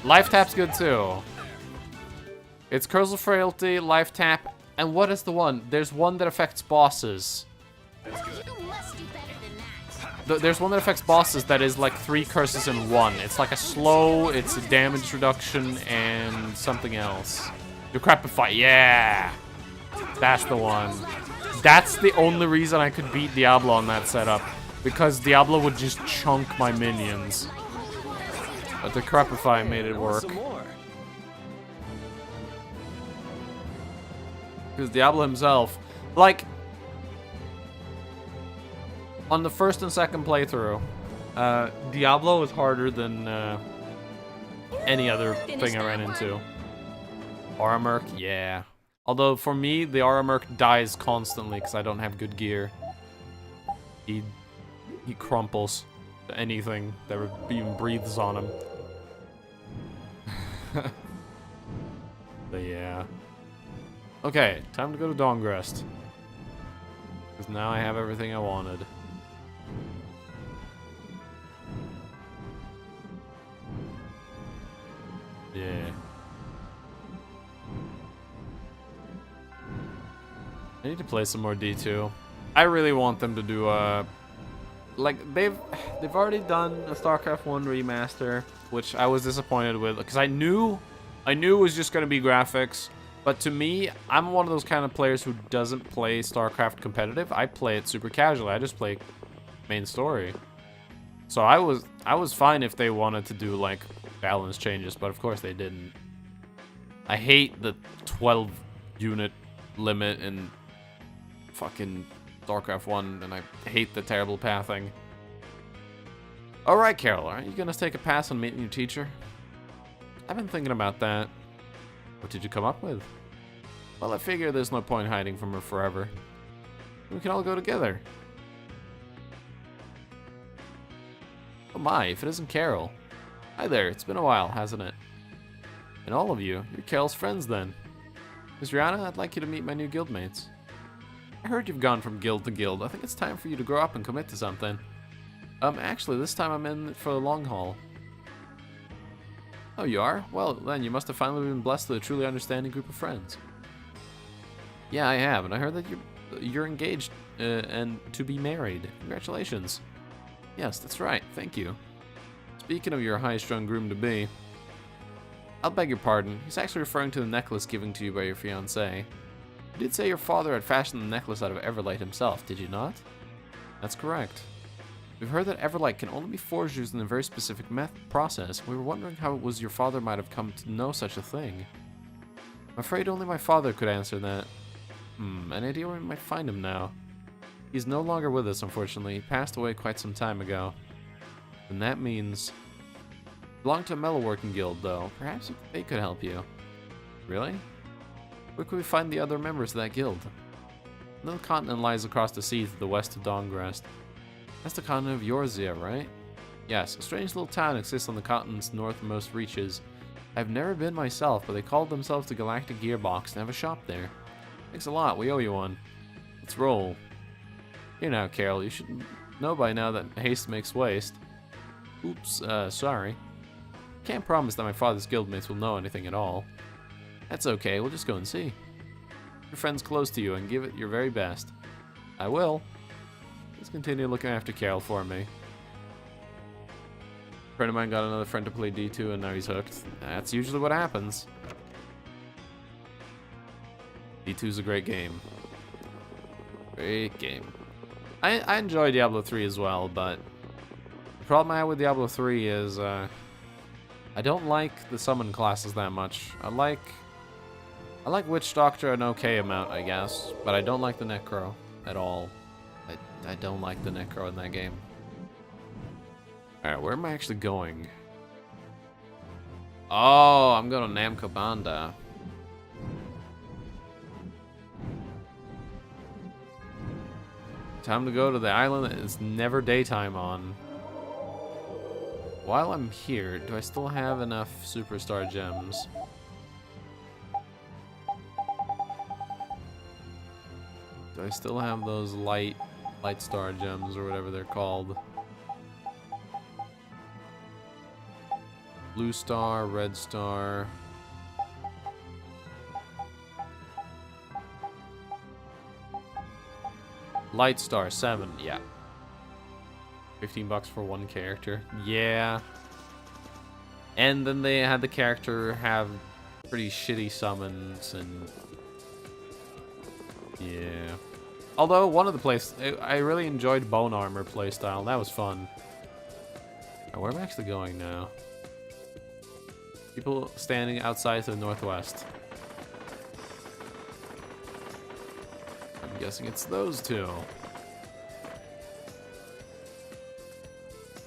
Life Tap's good, too. It's Curse of Frailty, Life Tap, and what is the one? There's one that affects bosses. You must do better than that. There's one that affects bosses that is like 3 curses in one. It's like a slow, it's a damage reduction, and something else. Decrepify, yeah! That's the one. That's the only reason I could beat Diablo on that setup. Because Diablo would just chunk my minions. But Decrepify made it work. Some more. Because Diablo himself, like, on the first and second playthrough, Diablo is harder than any other thing I ran into. Aura Merc, yeah. Although for me, the Aura Merc dies constantly because I don't have good gear. He crumples to anything that even breathes on him. But yeah. Okay, time to go to Dawngrest. Because now I have everything I wanted. Yeah. I need to play some more D2. I really want them to do like they've already done a StarCraft 1 remaster, which I was disappointed with because I knew it was just going to be graphics. But to me, I'm one of those kind of players who doesn't play StarCraft competitive. I play it super casually. I just play main story. So I was fine if they wanted to do like balance changes, but of course they didn't. I hate the 12 unit limit in fucking StarCraft 1, and I hate the terrible pathing. Alright, Carol, aren't you gonna take a pass on meeting your teacher? I've been thinking about that. What did you come up with? Well, I figure there's no point hiding from her forever. We can all go together. Oh my, if it isn't Carol. Hi there, it's been a while, hasn't it? And all of you, you're Carol's friends then. Miss Rihanna, I'd like you to meet my new guildmates. I heard you've gone from guild to guild. I think it's time for you to grow up and commit to something. Actually, this time I'm in for the long haul. Oh, you are? Well, then you must have finally been blessed with a truly understanding group of friends. Yeah, I have, and I heard that you're engaged and to be married. Congratulations. Yes, that's right. Thank you. Speaking of your high-strung groom-to-be, I'll beg your pardon. He's actually referring to the necklace given to you by your fiancé. You did say your father had fashioned the necklace out of Everlight himself, did you not? That's correct. We've heard that Everlight can only be forged using a very specific process. We were wondering how it was your father might have come to know such a thing. I'm afraid only my father could answer that. An idea where we might find him now. He's no longer with us, unfortunately. He passed away quite some time ago. And that means... Belong to a metalworking guild, though. Perhaps they could help you. Really? Where could we find the other members of that guild? Another continent lies across the sea to the west of Dawngrest. That's the continent of Yorzia, right? Yes, a strange little town exists on the continent's northmost reaches. I've never been myself, but they called themselves the Galactic Gearbox and have a shop there. Thanks a lot, we owe you one. Let's roll. Here now, Carol, you should know by now that haste makes waste. Oops, sorry. Can't promise that my father's guildmates will know anything at all. That's okay, we'll just go and see. Your friend's close to you and give it your very best. I will. Please continue looking after Carol for me. A friend of mine got another friend to play D2 and now he's hooked. That's usually what happens. D2's a great game. Great game. I enjoy Diablo 3 as well, but the problem I have with Diablo 3 is I don't like the summon classes that much. I like Witch Doctor an okay amount, I guess, but I don't like the Necro at all. I don't like the Necro in that game. Alright, where am I actually going? Oh, I'm going to Namco Banda. Time to go to the island that is never daytime on. While I'm here, do I still have enough superstar gems? Do I still have those light star gems or whatever they're called? Blue star, red star. Light star 7, yeah. 15 bucks for one character. Yeah. And then they had the character have pretty shitty summons and yeah. Although one of the I really enjoyed Bone Armor playstyle. That was fun. Now, where am I actually going now? People standing outside to the northwest. I'm guessing it's those two.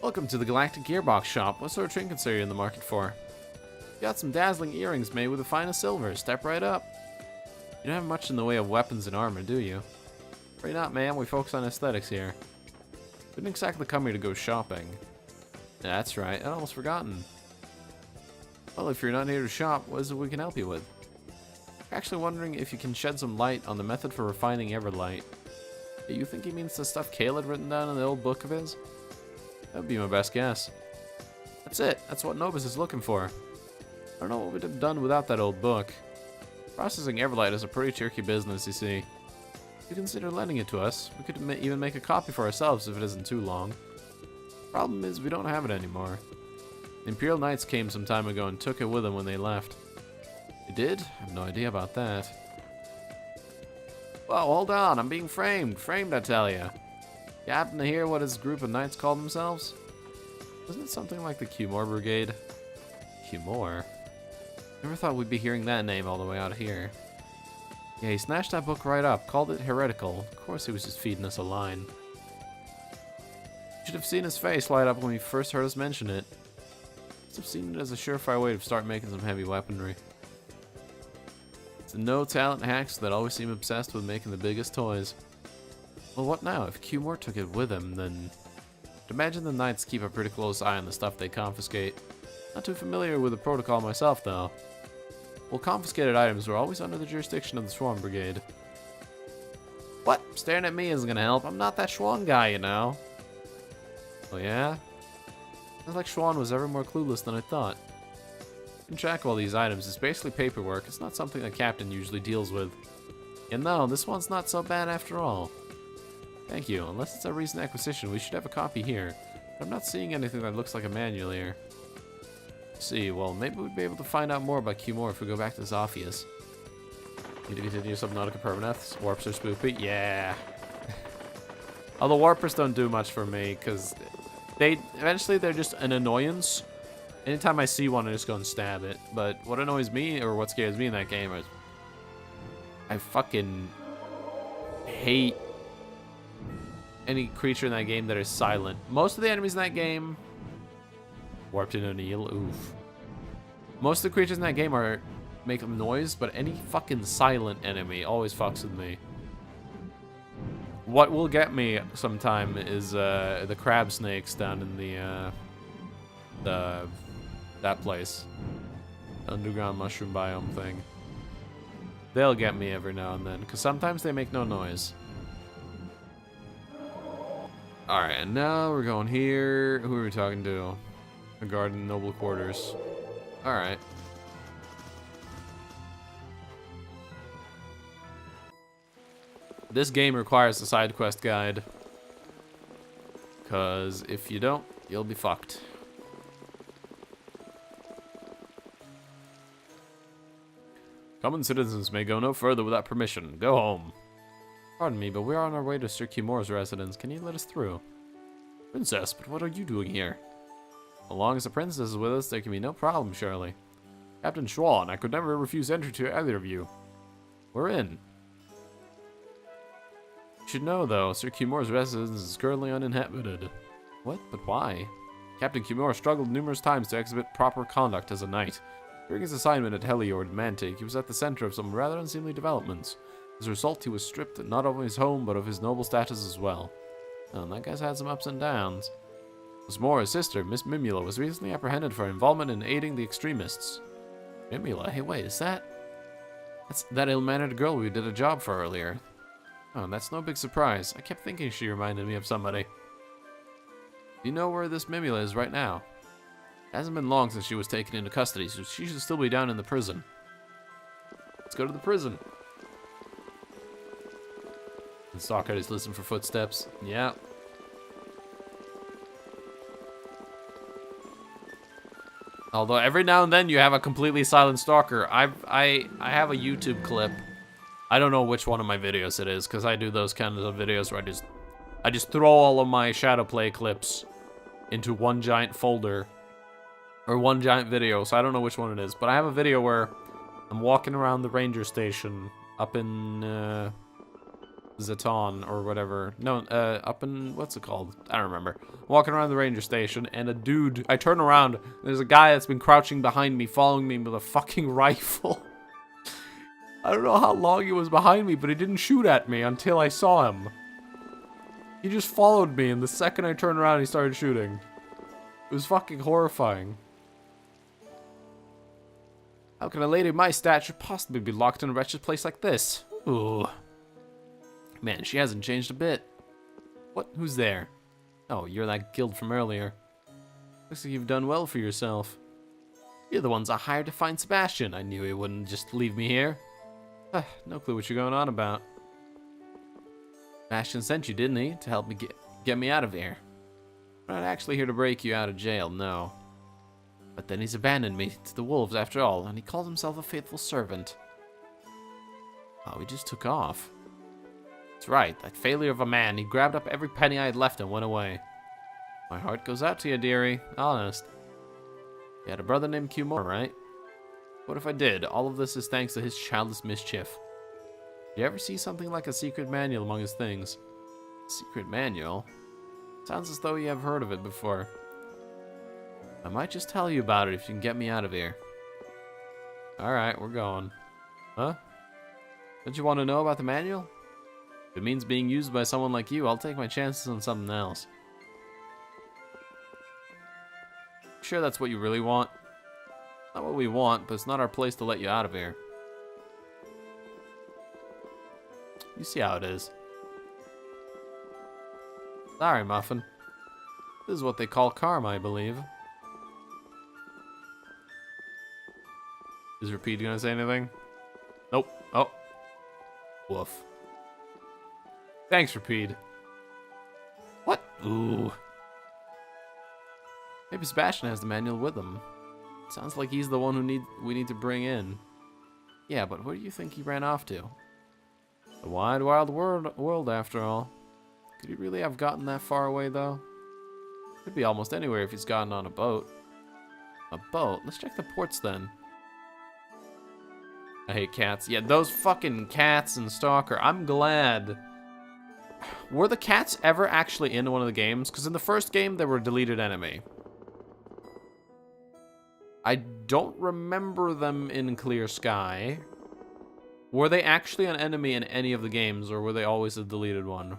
Welcome to the Galactic Gearbox Shop. What sort of trinkets are you in the market for? Got some dazzling earrings made with the finest silver. Step right up. You don't have much in the way of weapons and armor, do you? Afraid not, ma'am. We focus on aesthetics here. Didn't exactly come here to go shopping. Yeah, that's right. I'd almost forgotten. Well, if you're not here to shop, what is it we can help you with? Actually wondering if you can shed some light on the method for refining Everlight. Yeah, you think he means the stuff Kale had written down in the old book of his? That would be my best guess. That's it. That's what Nobis is looking for. I don't know what we'd have done without that old book. Processing Everlight is a pretty tricky business, you see. If you consider lending it to us, we could even make a copy for ourselves if it isn't too long. Problem is, we don't have it anymore. The Imperial Knights came some time ago and took it with them when they left. They did? I have no idea about that. Whoa, hold on, I'm being framed. Framed, I tell ya. You happen to hear what his group of knights called themselves? Wasn't it something like the Cumore Brigade? Cumore? Never thought we'd be hearing that name all the way out here. Yeah, he snatched that book right up, called it heretical. Of course he was just feeding us a line. You should have seen his face light up when we first heard us mention it. Must have seen it as a surefire way to start making some heavy weaponry. It's the no-talent hacks that always seem obsessed with making the biggest toys. Well, what now? If Cumore took it with him, then I'd imagine the knights keep a pretty close eye on the stuff they confiscate. Not too familiar with the protocol myself, though. Well, confiscated items were always under the jurisdiction of the Swarm Brigade. What? Staring at me isn't gonna help. I'm not that Schwan guy, you know. Oh yeah? Sounds like Schwan was ever more clueless than I thought. Keeping track of all these items is basically paperwork. It's not something a captain usually deals with. And no, this one's not so bad after all. Thank you. Unless it's a recent acquisition, we should have a copy here. But I'm not seeing anything that looks like a manual here. See, well, maybe we'd be able to find out more about Cumore if we go back to Zophius. Need to continue Subnautica Permaneths? Warps are spoopy? Yeah. Although Warpers don't do much for me, because eventually they're just an annoyance. Anytime I see one, I just go and stab it. But what annoys me, or what scares me in that game, is I fucking hate any creature in that game that is silent. Most of the enemies in that game... Warped in O'Neill, oof. Most of the creatures in that game make noise, but any fucking silent enemy always fucks with me. What will get me sometime is the crab snakes down in that place. Underground mushroom biome thing. They'll get me every now and then, because sometimes they make no noise. Alright, and now we're going here. Who are we talking to? The guard in noble quarters. Alright. This game requires a side quest guide. Because if you don't, you'll be fucked. Common citizens may go no further without permission. Go home. Pardon me, but we're on our way to Sir Kimura's residence. Can you let us through? Princess, but what are you doing here? As long as the princess is with us, there can be no problem, surely. Captain Schwan, I could never refuse entry to either of you. We're in. You should know, though, Sir Kimura's residence is currently uninhabited. What? But why? Captain Kimura struggled numerous times to exhibit proper conduct as a knight. During his assignment at Heliord Mantic, he was at the center of some rather unseemly developments. As a result, he was stripped not only of his home, but of his noble status as well. Oh, that guy's had some ups and downs. What's more, his sister, Miss Mimula, was recently apprehended for involvement in aiding the extremists. Mimula? Hey, wait, is that... That's that ill-mannered girl we did a job for earlier. Oh, that's no big surprise. I kept thinking she reminded me of somebody. Do you know where this Mimula is right now? It hasn't been long since she was taken into custody, so she should still be down in the prison. Let's go to the prison. The stalker is listening for footsteps. Yeah. Although every now and then you have a completely silent stalker. I have a YouTube clip. I don't know which one of my videos it is, because I do those kinds of videos where I just throw all of my Shadowplay clips into one giant folder. Or one giant video, so I don't know which one it is. But I have a video where I'm walking around the ranger station up in Zeton or whatever. No, up in, what's it called? I don't remember. Walking around the ranger station, and a dude, I turn around, there's a guy that's been crouching behind me, following me with a fucking rifle. I don't know how long he was behind me, but he didn't shoot at me until I saw him. He just followed me, and the second I turned around, he started shooting. It was fucking horrifying. How can a lady of my stature possibly be locked in a wretched place like this? Ooh. Man, she hasn't changed a bit. What? Who's there? Oh, you're that guild from earlier. Looks like you've done well for yourself. You're the ones I hired to find Sebastian. I knew he wouldn't just leave me here. No clue what you're going on about. Sebastian sent you, didn't he? To help me get me out of here. I'm not actually here to break you out of jail, no. But then he's abandoned me to the wolves after all, and he called himself a faithful servant. Oh, he just took off. That's right, that failure of a man. He grabbed up every penny I had left and went away. My heart goes out to you, dearie. Honest. You had a brother named Kimura, right? What if I did? All of this is thanks to his childless mischief. Did you ever see something like a secret manual among his things? Secret manual? Sounds as though you have heard of it before. I might just tell you about it if you can get me out of here. Alright, we're going. Huh? Don't you want to know about the manual? If it means being used by someone like you, I'll take my chances on something else. Sure that's what you really want? Not what we want, but it's not our place to let you out of here. You see how it is. Sorry, Muffin. This is what they call karma, I believe. Is Repeat gonna say anything? Nope. Oh. Woof. Thanks, Repeat. What? Ooh. Maybe Sebastian has the manual with him. Sounds like he's the one who we need to bring in. Yeah, but where do you think he ran off to? The wide, wild world, after all. Could he really have gotten that far away, though? Could be almost anywhere if he's gotten on a boat. A boat? Let's check the ports, then. I hate cats. Yeah, those fucking cats and Stalker. I'm glad. Were the cats ever actually in one of the games? Because in the first game, they were a deleted enemy. I don't remember them in Clear Sky. Were they actually an enemy in any of the games, or were they always a deleted one?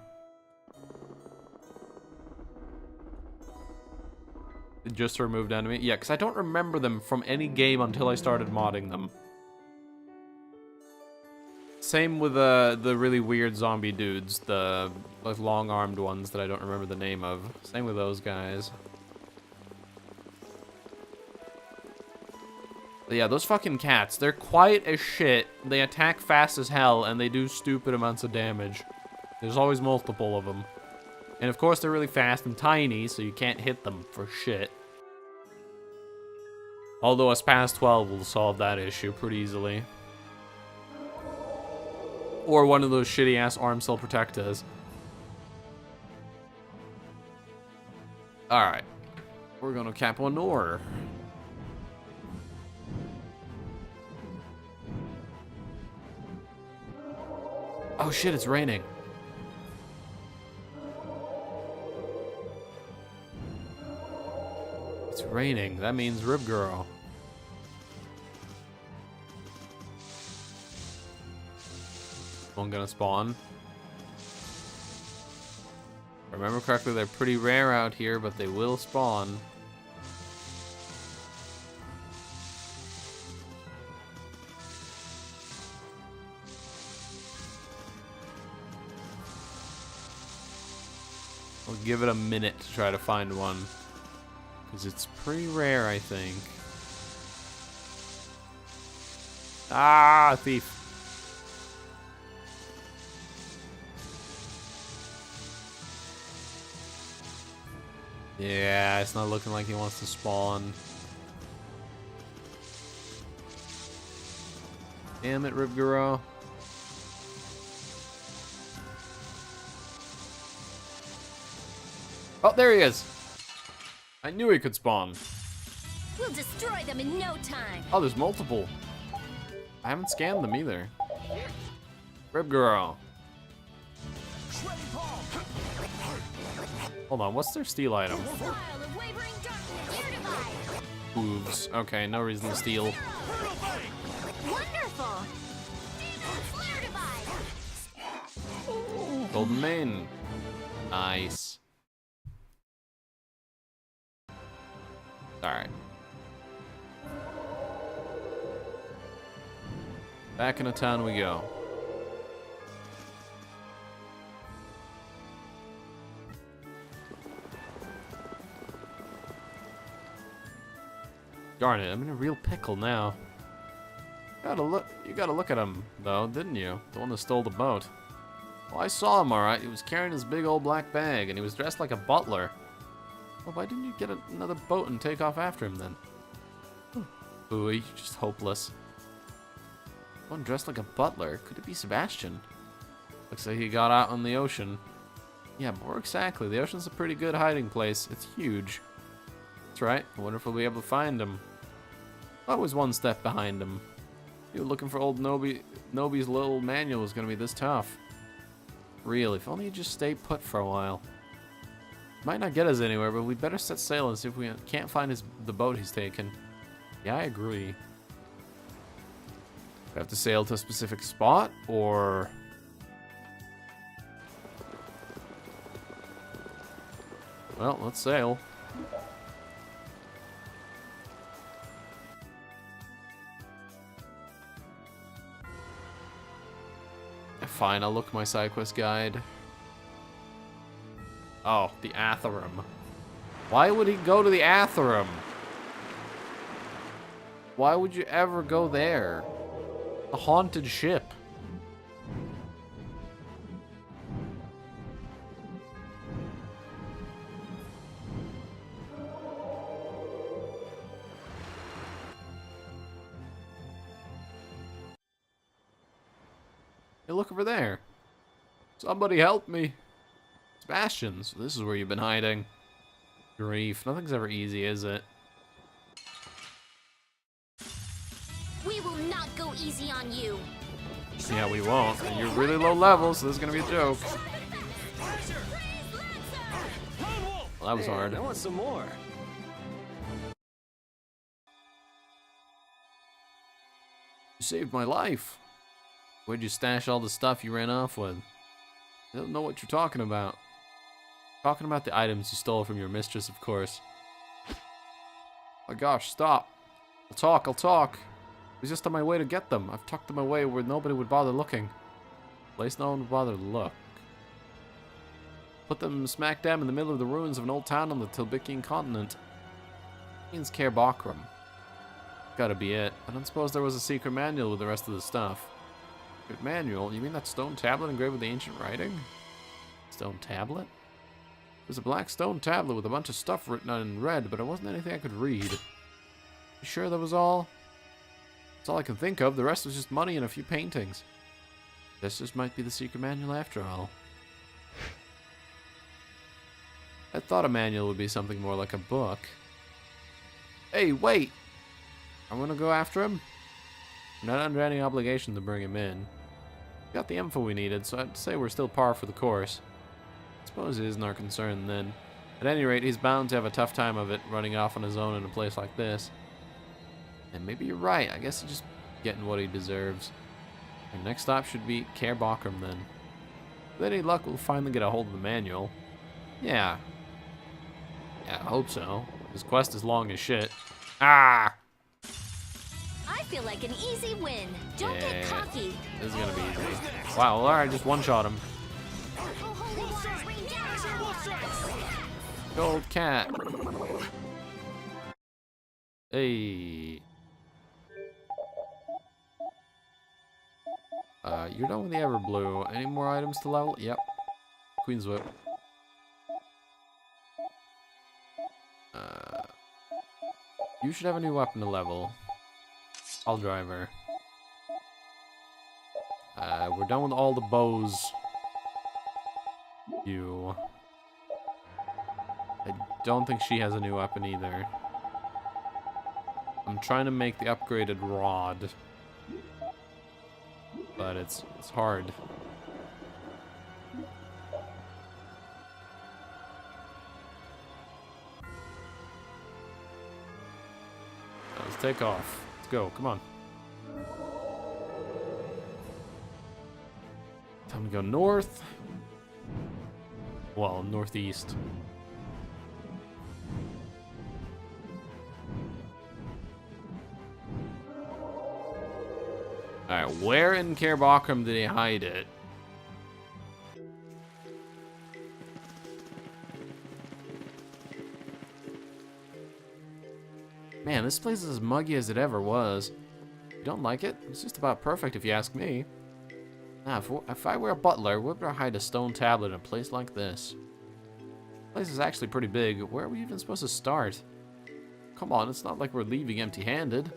Just a removed enemy? Yeah, because I don't remember them from any game until I started modding them. Same with the really weird zombie dudes, the like long-armed ones that I don't remember the name of. Same with those guys. But yeah, those fucking cats, they're quiet as shit. They attack fast as hell, and they do stupid amounts of damage. There's always multiple of them. And of course, they're really fast and tiny, so you can't hit them for shit. Although a Spaz 12 will solve that issue pretty easily. Or one of those shitty-ass arm cell protectors. Alright. We're gonna cap one more. Oh shit, it's raining. It's raining. That means Rib Girl. One gonna spawn. If I remember correctly, they're pretty rare out here, but they will spawn. I'll give it a minute to try to find one. Because it's pretty rare, I think. Ah, thief. Yeah, it's not looking like he wants to spawn. Damn it, Ribgaro. Oh, there he is. I knew he could spawn. We'll destroy them in no time. Oh, there's multiple. I haven't scanned them either. Ribgaro. Hold on, what's their steal item? Style of wavering darkness. Here divide. Hooves. Okay, no reason to steal. Wonderful. Demon flare divide. Golden mane. Nice. Alright. Back into town we go. Darn it, I'm in a real pickle now. You gotta look at him, though, didn't you? The one that stole the boat. Well, I saw him, alright. He was carrying his big old black bag, and he was dressed like a butler. Well, why didn't you get another boat and take off after him, then? Ooh, just hopeless. One dressed like a butler. Could it be Sebastian? Looks like he got out on the ocean. Yeah, but where exactly? The ocean's a pretty good hiding place. It's huge. That's right. I wonder if we'll be able to find him. Always one step behind him. You were looking for old Nobi's little manual was going to be this tough. Really, if only you just stay put for a while. Might not get us anywhere, but we'd better set sail and see if we can't find the boat he's taken. Yeah, I agree. We have to sail to a specific spot, or... Well, let's sail. Fine, I'll look at my side quest guide. Oh, the Atherum. Why would he go to the Atherum? Why would you ever go there? A haunted ship. Hey, look over there. Somebody help me. Sebastian, so this is where you've been hiding. Grief. Nothing's ever easy, is it? We will not go easy on you. Yeah, we won't. And you're really low level, so this is gonna be a joke. Well, that was hard. I want some more. You saved my life. Where'd you stash all the stuff you ran off with? I don't know what you're talking about. Talking about the items you stole from your mistress, of course. Oh my gosh, stop. I'll talk. was just on my way to get them. I've tucked them away where nobody would bother looking. Place no one would bother to look. Put them smack dab in the middle of the ruins of an old town on the Tilbikian continent. Means Cair Bocram. Gotta be it. I don't suppose there was a secret manual with the rest of the stuff. Secret manual? You mean that stone tablet engraved with the ancient writing? Stone tablet? There's a black stone tablet with a bunch of stuff written on it in red, but it wasn't anything I could read. You sure that was all? That's all I can think of. The rest was just money and a few paintings. This just might be the secret manual after all. I thought a manual would be something more like a book. Hey, wait! I'm gonna go after him. I'm not under any obligation to bring him in. We got the info we needed, so I'd say we're still par for the course. I suppose it isn't our concern then. At any rate, he's bound to have a tough time of it running off on his own in a place like this. And maybe you're right. I guess he's just getting what he deserves. Our next stop should be Cair Bocram then. With any luck, we'll finally get a hold of the manual. Yeah. Yeah, I hope so. His quest is long as shit. Ah! I feel like an easy win. Don't get cocky. This is gonna be easy. Wow, alright, just one-shot him. Gold cat. Hey. You're done with the Everblue. Any more items to level? Yep. Queen's Whip. You should have a new weapon to level. I'll drive her. We're done with all the bows. You. I don't think she has a new weapon either. I'm trying to make the upgraded rod. But it's hard. Let's take off. Let's go. Come on. Time to go north. Well, northeast. Alright, where in Cair Bocram did he hide it? Man, this place is as muggy as it ever was. You don't like it? It's just about perfect if you ask me. Now, if I were a butler, where would I hide a stone tablet in a place like this? This place is actually pretty big. Where are we even supposed to start? Come on, it's not like we're leaving empty-handed.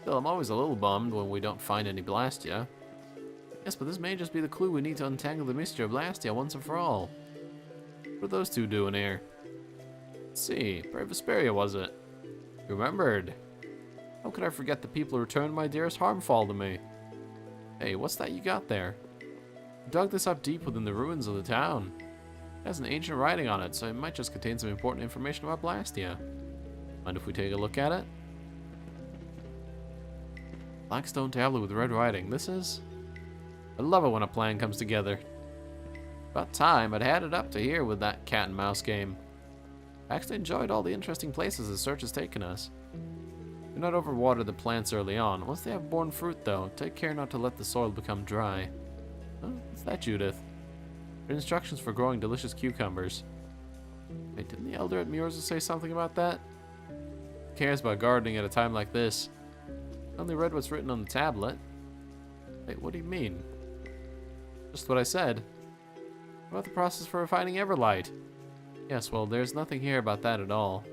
Still, I'm always a little bummed when we don't find any Blastia. Yes, but this may just be the clue we need to untangle the mystery of Blastia once and for all. What are those two doing here? Let's see, where Vesperia was it? You remembered. How could I forget the people who returned my dearest harmfall to me? Hey, what's that you got there? I dug this up deep within the ruins of the town. It has an ancient writing on it, so it might just contain some important information about Blastia. Mind if we take a look at it? Black stone tablet with red writing. This is... I love it when a plan comes together. About time I'd had it up to here with that cat and mouse game. I actually enjoyed all the interesting places the search has taken us. Do not overwater the plants early on. Once they have borne fruit, though, take care not to let the soil become dry. Oh, what's that, Judith? There are instructions for growing delicious cucumbers. Wait, didn't the elder at Muir's say something about that? Who cares about gardening at a time like this? I only read what's written on the tablet. Wait, what do you mean? Just what I said. What about the process for refining Everlight? Yes, well, there's nothing here about that at all.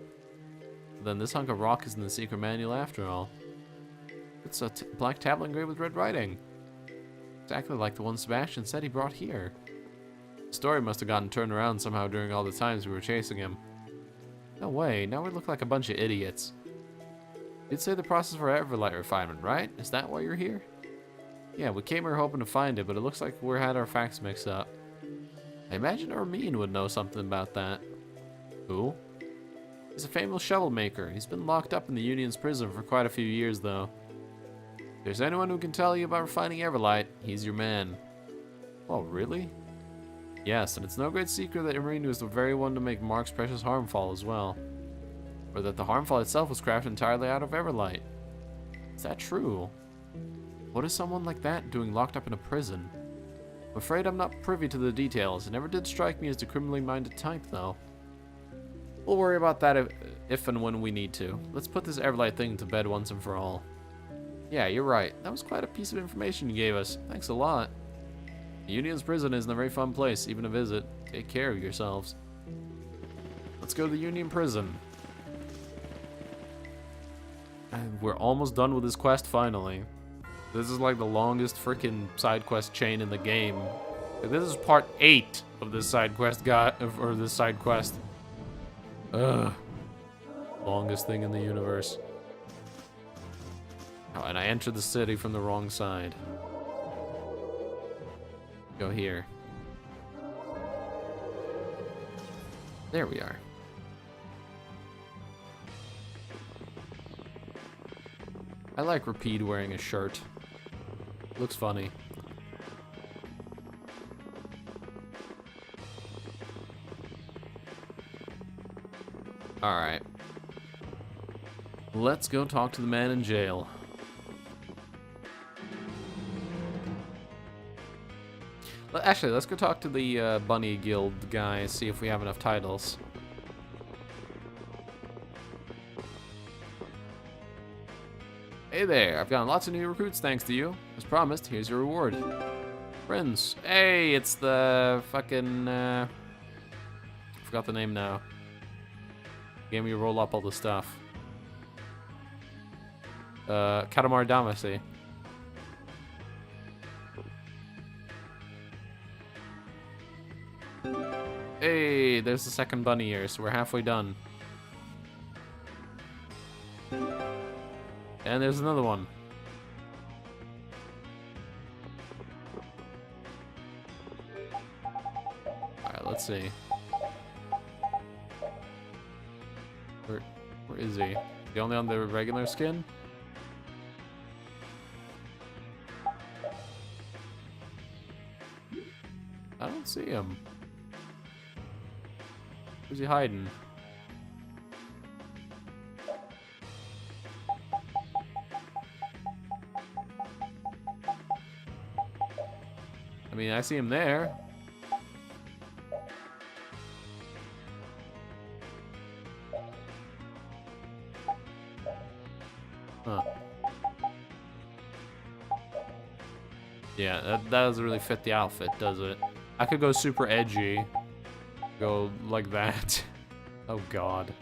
Then this hunk of rock is in the secret manual after all. It's a black tablet engraved with red writing. Exactly like the one Sebastian said he brought here. The story must have gotten turned around somehow during all the times we were chasing him. No way, now we look like a bunch of idiots. You'd say the process for Everlight refinement, right? Is that why you're here? Yeah, we came here hoping to find it, but it looks like we had our facts mixed up. I imagine Armin would know something about that. Who? He's a famous shovel maker. He's been locked up in the Union's prison for quite a few years, though. If there's anyone who can tell you about refining Everlight, he's your man. Oh, really? Yes, and it's no great secret that Armin was the very one to make Mark's precious Harmfall as well. Or that the Harmfall itself was crafted entirely out of Everlight. Is that true? What is someone like that doing locked up in a prison? I'm afraid I'm not privy to the details. It never did strike me as the criminally minded type, though. We'll worry about that if and when we need to. Let's put this Everlight thing to bed once and for all. Yeah, you're right. That was quite a piece of information you gave us. Thanks a lot. The Union's prison isn't a very fun place, even to visit. Take care of yourselves. Let's go to the Union prison. And we're almost done with this quest, finally. This is like the longest freaking side quest chain in the game. This is part 8 of this side quest or this side quest. Ugh. Longest thing in the universe. Oh, and I entered the city from the wrong side. Go here. There we are. I like Rapide wearing a shirt. Looks funny. Alright. Let's go talk to the man in jail. Actually, let's go talk to the Bunny Guild guy, see if we have enough titles. Hey there, I've gotten lots of new recruits thanks to you. As promised, here's your reward. Friends. Hey, it's the fucking, forgot the name now. Gave me to roll up all the stuff. Katamari Damacy. Hey, there's the second bunny here, so we're halfway done. And there's another one. Alright, let's see. Where is he? Is he only on the regular skin? I don't see him. Where's he hiding? I mean, I see him there. Huh. Yeah, that doesn't really fit the outfit, does it? I could go super edgy. Go like that. Oh god.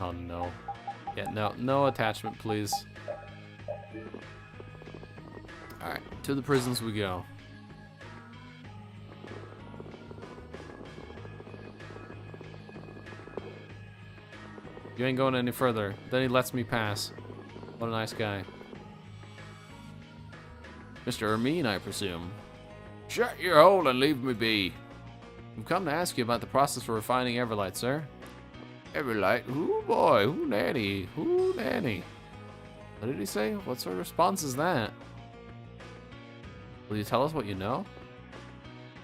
Oh no. Yeah, no attachment, please. Alright, to the prisons we go. You ain't going any further. Then he lets me pass. What a nice guy. Mr. Ermine, I presume. Shut your hole and leave me be. I've come to ask you about the process for refining Everlight, sir. Everlight? Ooh boy, ooh nanny, ooh nanny. What did he say? What sort of response is that? Will you tell us what you know?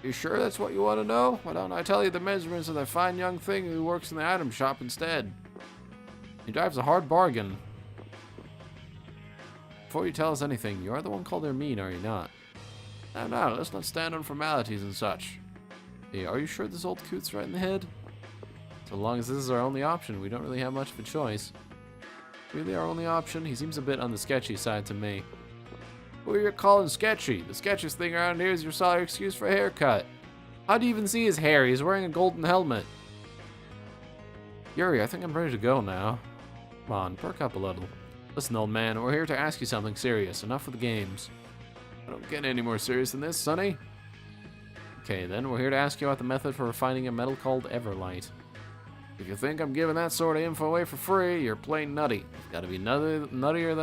You sure that's what you want to know? Why don't I tell you the measurements of that fine young thing who works in the item shop instead? He drives a hard bargain. Before you tell us anything, you are the one called Ermine, are you not? No, let's not stand on formalities and such. Hey, are you sure this old coot's right in the head? So long as this is our only option, we don't really have much of a choice. Really our only option? He seems a bit on the sketchy side to me. Who are you calling sketchy? The sketchiest thing around here is your solid excuse for a haircut. How do you even see his hair? He's wearing a golden helmet. Yuri, I think I'm ready to go now. Come on, perk up a little. Listen, old man, we're here to ask you something serious. Enough with the games. I don't get any more serious than this, Sonny. Okay, then we're here to ask you about the method for refining a metal called Everlight. If you think I'm giving that sort of info away for free, you're plain nutty. It's got to be nuttier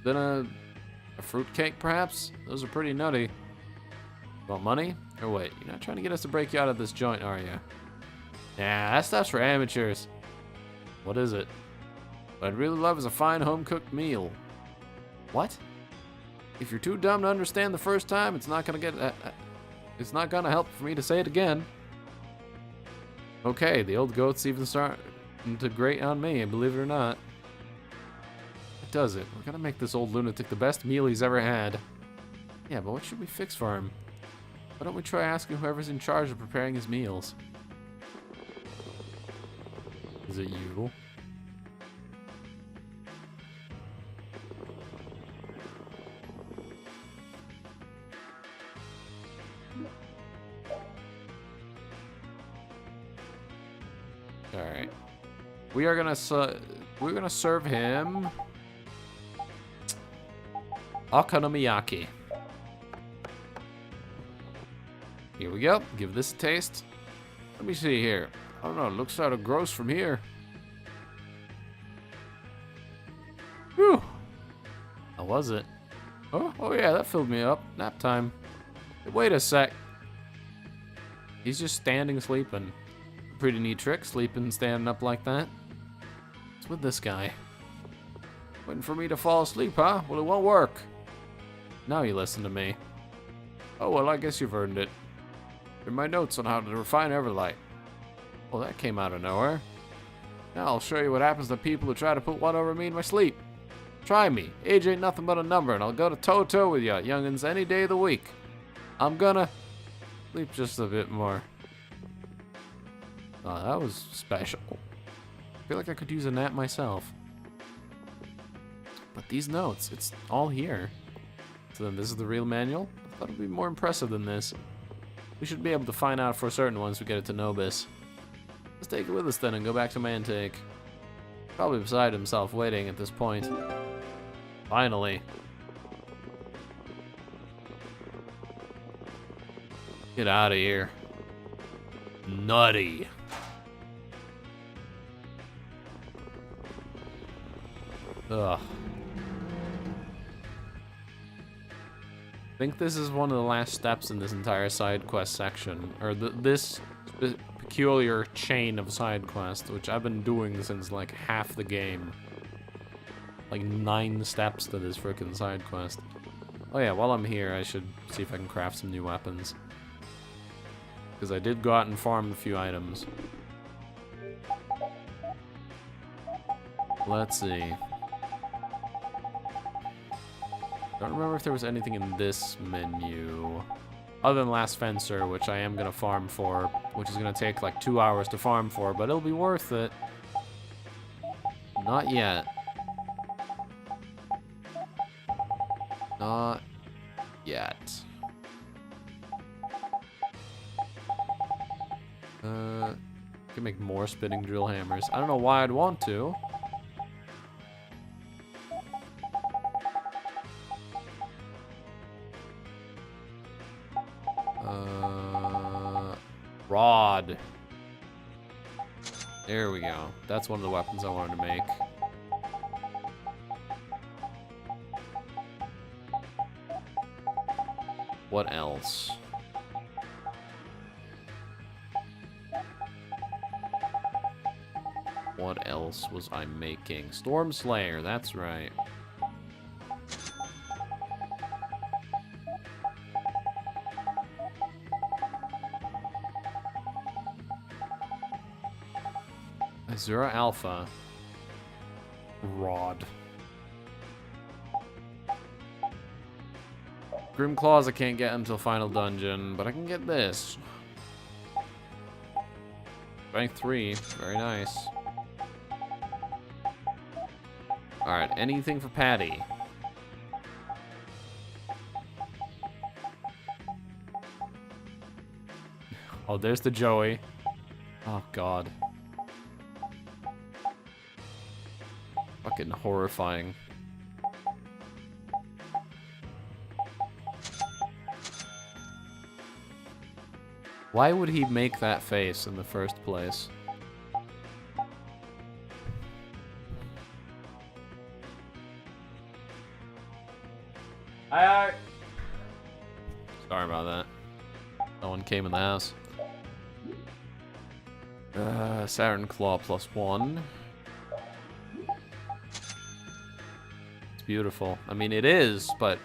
than a fruitcake, perhaps? Those are pretty nutty. Want money? Or wait, you're not trying to get us to break you out of this joint, are you? Nah, that stuff's for amateurs. What is it? What I'd really love is a fine home-cooked meal. What? If you're too dumb to understand the first time, it's not it's not gonna help for me to say it again. Okay, the old goat's even starting to grate on me, believe it or not. does it. We're gonna make this old lunatic the best meal he's ever had. Yeah, but what should we fix for him? Why don't we try asking whoever's in charge of preparing his meals? Is it you? Alright. We're gonna serve him okonomiyaki. Here we go. Give this a taste. Let me see here. I don't know. It looks sort of gross from here. Whew. How was it? Oh yeah, that filled me up. Nap time. Wait a sec. He's just standing sleeping. Pretty neat trick, sleeping standing up like that. What's with this guy? Waiting for me to fall asleep, huh? Well, it won't work. Now you listen to me. Oh, well, I guess you've earned it. In my notes on how to refine Everlight. Well, that came out of nowhere. Now I'll show you what happens to people who try to put one over me in my sleep. Try me. Age ain't nothing but a number, and I'll go to toe-to-toe with you, youngins, any day of the week. I'm gonna sleep just a bit more. Oh, that was special. I feel like I could use a nap myself. But these notes, it's all here. So then this is the real manual? I thought it would be more impressive than this. We should be able to find out for certain once we get it to Nobis. Let's take it with us then and go back to Mantake. Probably beside himself waiting at this point. Finally. Get out of here. Nutty. Ugh. I think this is one of the last steps in this entire side quest section, or this peculiar chain of side quests, which I've been doing since like half the game. Like 9 steps to this frickin' side quest. Oh yeah, while I'm here, I should see if I can craft some new weapons. Because I did go out and farm a few items. Let's see. Don't remember if there was anything in this menu. Other than Last Fencer, which I am going to farm for. Which is going to take like 2 hours to farm for, but it'll be worth it. Not yet. Not yet. Can make more spinning drill hammers. I don't know why I'd want to. Rod. There we go. That's one of the weapons I wanted to make. What else? What else was I making? Storm Slayer, that's right. Azura Alpha. Rod. Grim Claws I can't get until Final Dungeon, but I can get this. Rank 3, very nice. Alright, anything for Patty? Oh, there's the Joey. Oh, God. Fucking horrifying. Why would he make that face in the first place? Sorry about that. No one came in the house. Saturn Claw +1. It's beautiful. I mean, it is, but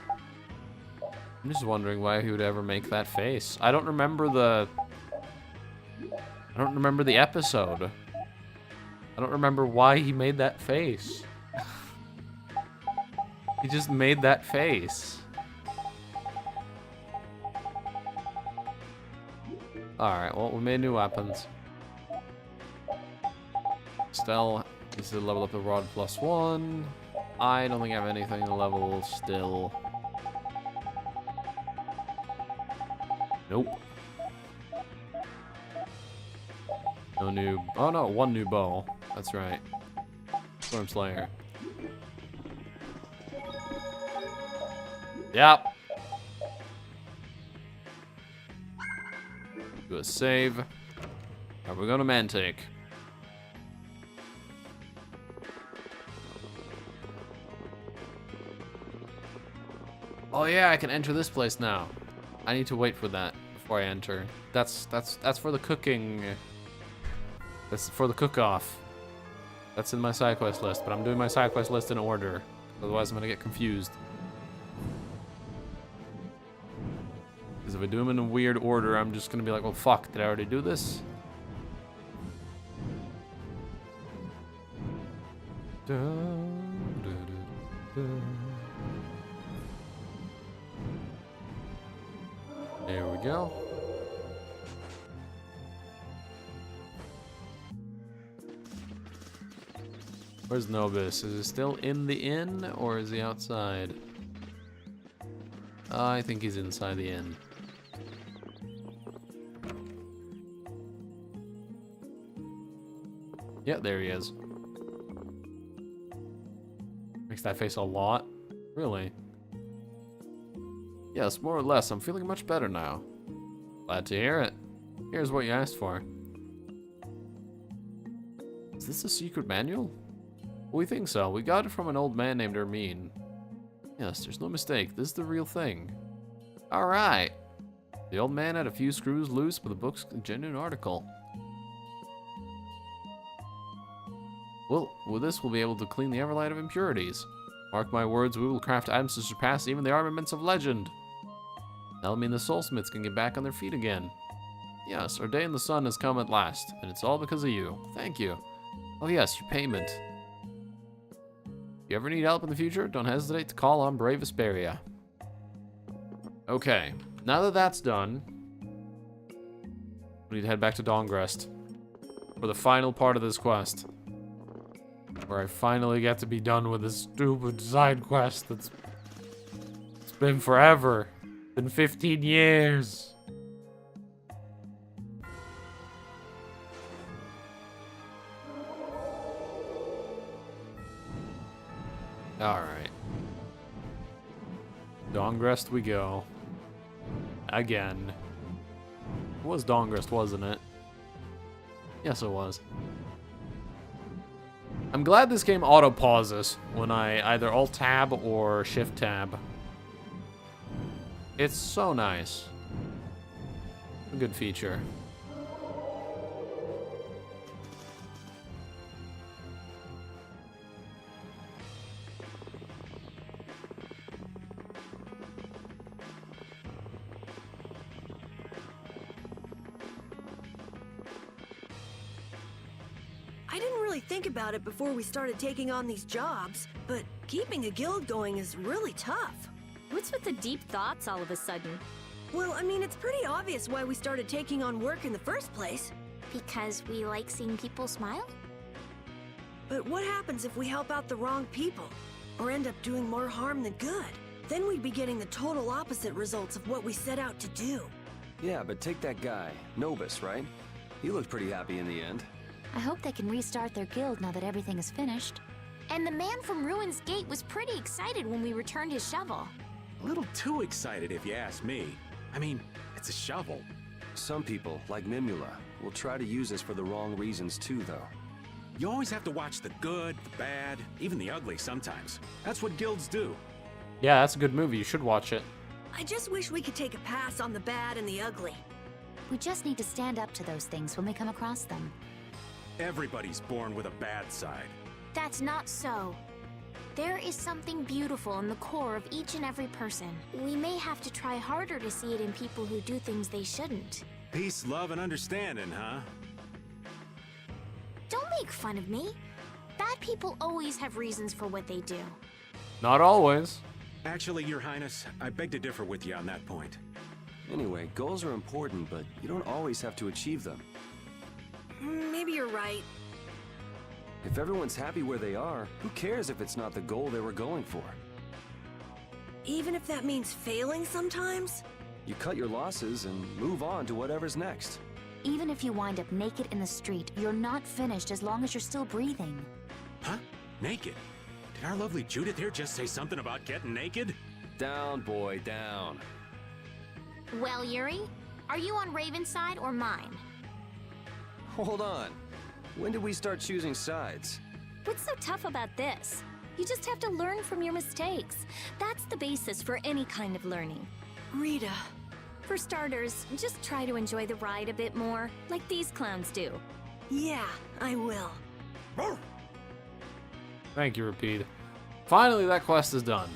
I'm just wondering why he would ever make that face. I don't remember the episode. I don't remember why he made that face. He just made that face. Alright, well, we made new weapons. Still, needs to level up the rod +1. I don't think I have anything to level still. Nope. No new... Oh no, one new bow. That's right. Storm Slayer. Yep. Do a save. Are we going to Mantic? Oh yeah, I can enter this place now. I need to wait for that before I enter. That's for the cooking. That's for the cook-off. That's in my side quest list, but I'm doing my side quest list in order. Otherwise, I'm gonna get confused. Because if I do them in a weird order, I'm just gonna be like, well, fuck, did I already do this? There we go. Where's Nobis? Is he still in the inn or is he outside? I think he's inside the inn. Yeah, there he is. Makes that face a lot. Really? Yes, more or less. I'm feeling much better now. Glad to hear it. Here's what you asked for. Is this a secret manual? We think so. We got it from an old man named Hermine. Yes, there's no mistake. This is the real thing. Alright. The old man had a few screws loose, but the book's a genuine article. Well, with this we'll be able to clean the Everlight of impurities. Mark my words, we will craft items to surpass even the armaments of legend. That'll mean the soulsmiths can get back on their feet again. Yes, our day in the sun has come at last, and it's all because of you. Thank you. Oh yes, your payment. If you ever need help in the future, don't hesitate to call on brave Vesperia. Okay, now that that's done, we need to head back to Dawngrest for the final part of this quest. Where I finally get to be done with this stupid side quest it's been forever. It's been 15 years. Alright. Dawngrest we go. Again. It was Dawngrest, wasn't it? Yes, it was. I'm glad this game auto-pauses when I either Alt-Tab or Shift-Tab. It's so nice. A good feature. I didn't really think about it before we started taking on these jobs, but keeping a guild going is really tough. What's with the deep thoughts all of a sudden? Well, I mean, it's pretty obvious why we started taking on work in the first place. Because we like seeing people smile? But what happens if we help out the wrong people? Or end up doing more harm than good? Then we'd be getting the total opposite results of what we set out to do. Yeah, but take that guy, Nobis, right? He looked pretty happy in the end. I hope they can restart their guild now that everything is finished. And the man from Ruin's Gate was pretty excited when we returned his shovel. A little too excited if you ask me. I mean, it's a shovel. Some people, like Mimula, will try to use us for the wrong reasons too, though. You always have to watch the good, the bad, even the ugly sometimes. That's what guilds do. Yeah, that's a good movie. You should watch it. I just wish we could take a pass on the bad and the ugly. We just need to stand up to those things when we come across them. Everybody's born with a bad side. That's not so. There is something beautiful in the core of each and every person. We may have to try harder to see it in people who do things they shouldn't. Peace, love, and understanding, huh? Don't make fun of me. Bad people always have reasons for what they do. Not always. Actually, Your Highness, I beg to differ with you on that point. Anyway, goals are important, but you don't always have to achieve them. Maybe you're right. If everyone's happy where they are, who cares if it's not the goal they were going for? Even if that means failing sometimes? You cut your losses and move on to whatever's next. Even if you wind up naked in the street, you're not finished as long as you're still breathing. Huh? Naked? Did our lovely Judith here just say something about getting naked? Down, boy, down. Well, Yuri, are you on Raven's side or mine? Hold on. When did we start choosing sides? What's so tough about this? You just have to learn from your mistakes. That's the basis for any kind of learning. Rita. For starters, just try to enjoy the ride a bit more, like these clowns do. Yeah, I will. Thank you, Repeat. Finally, that quest is done.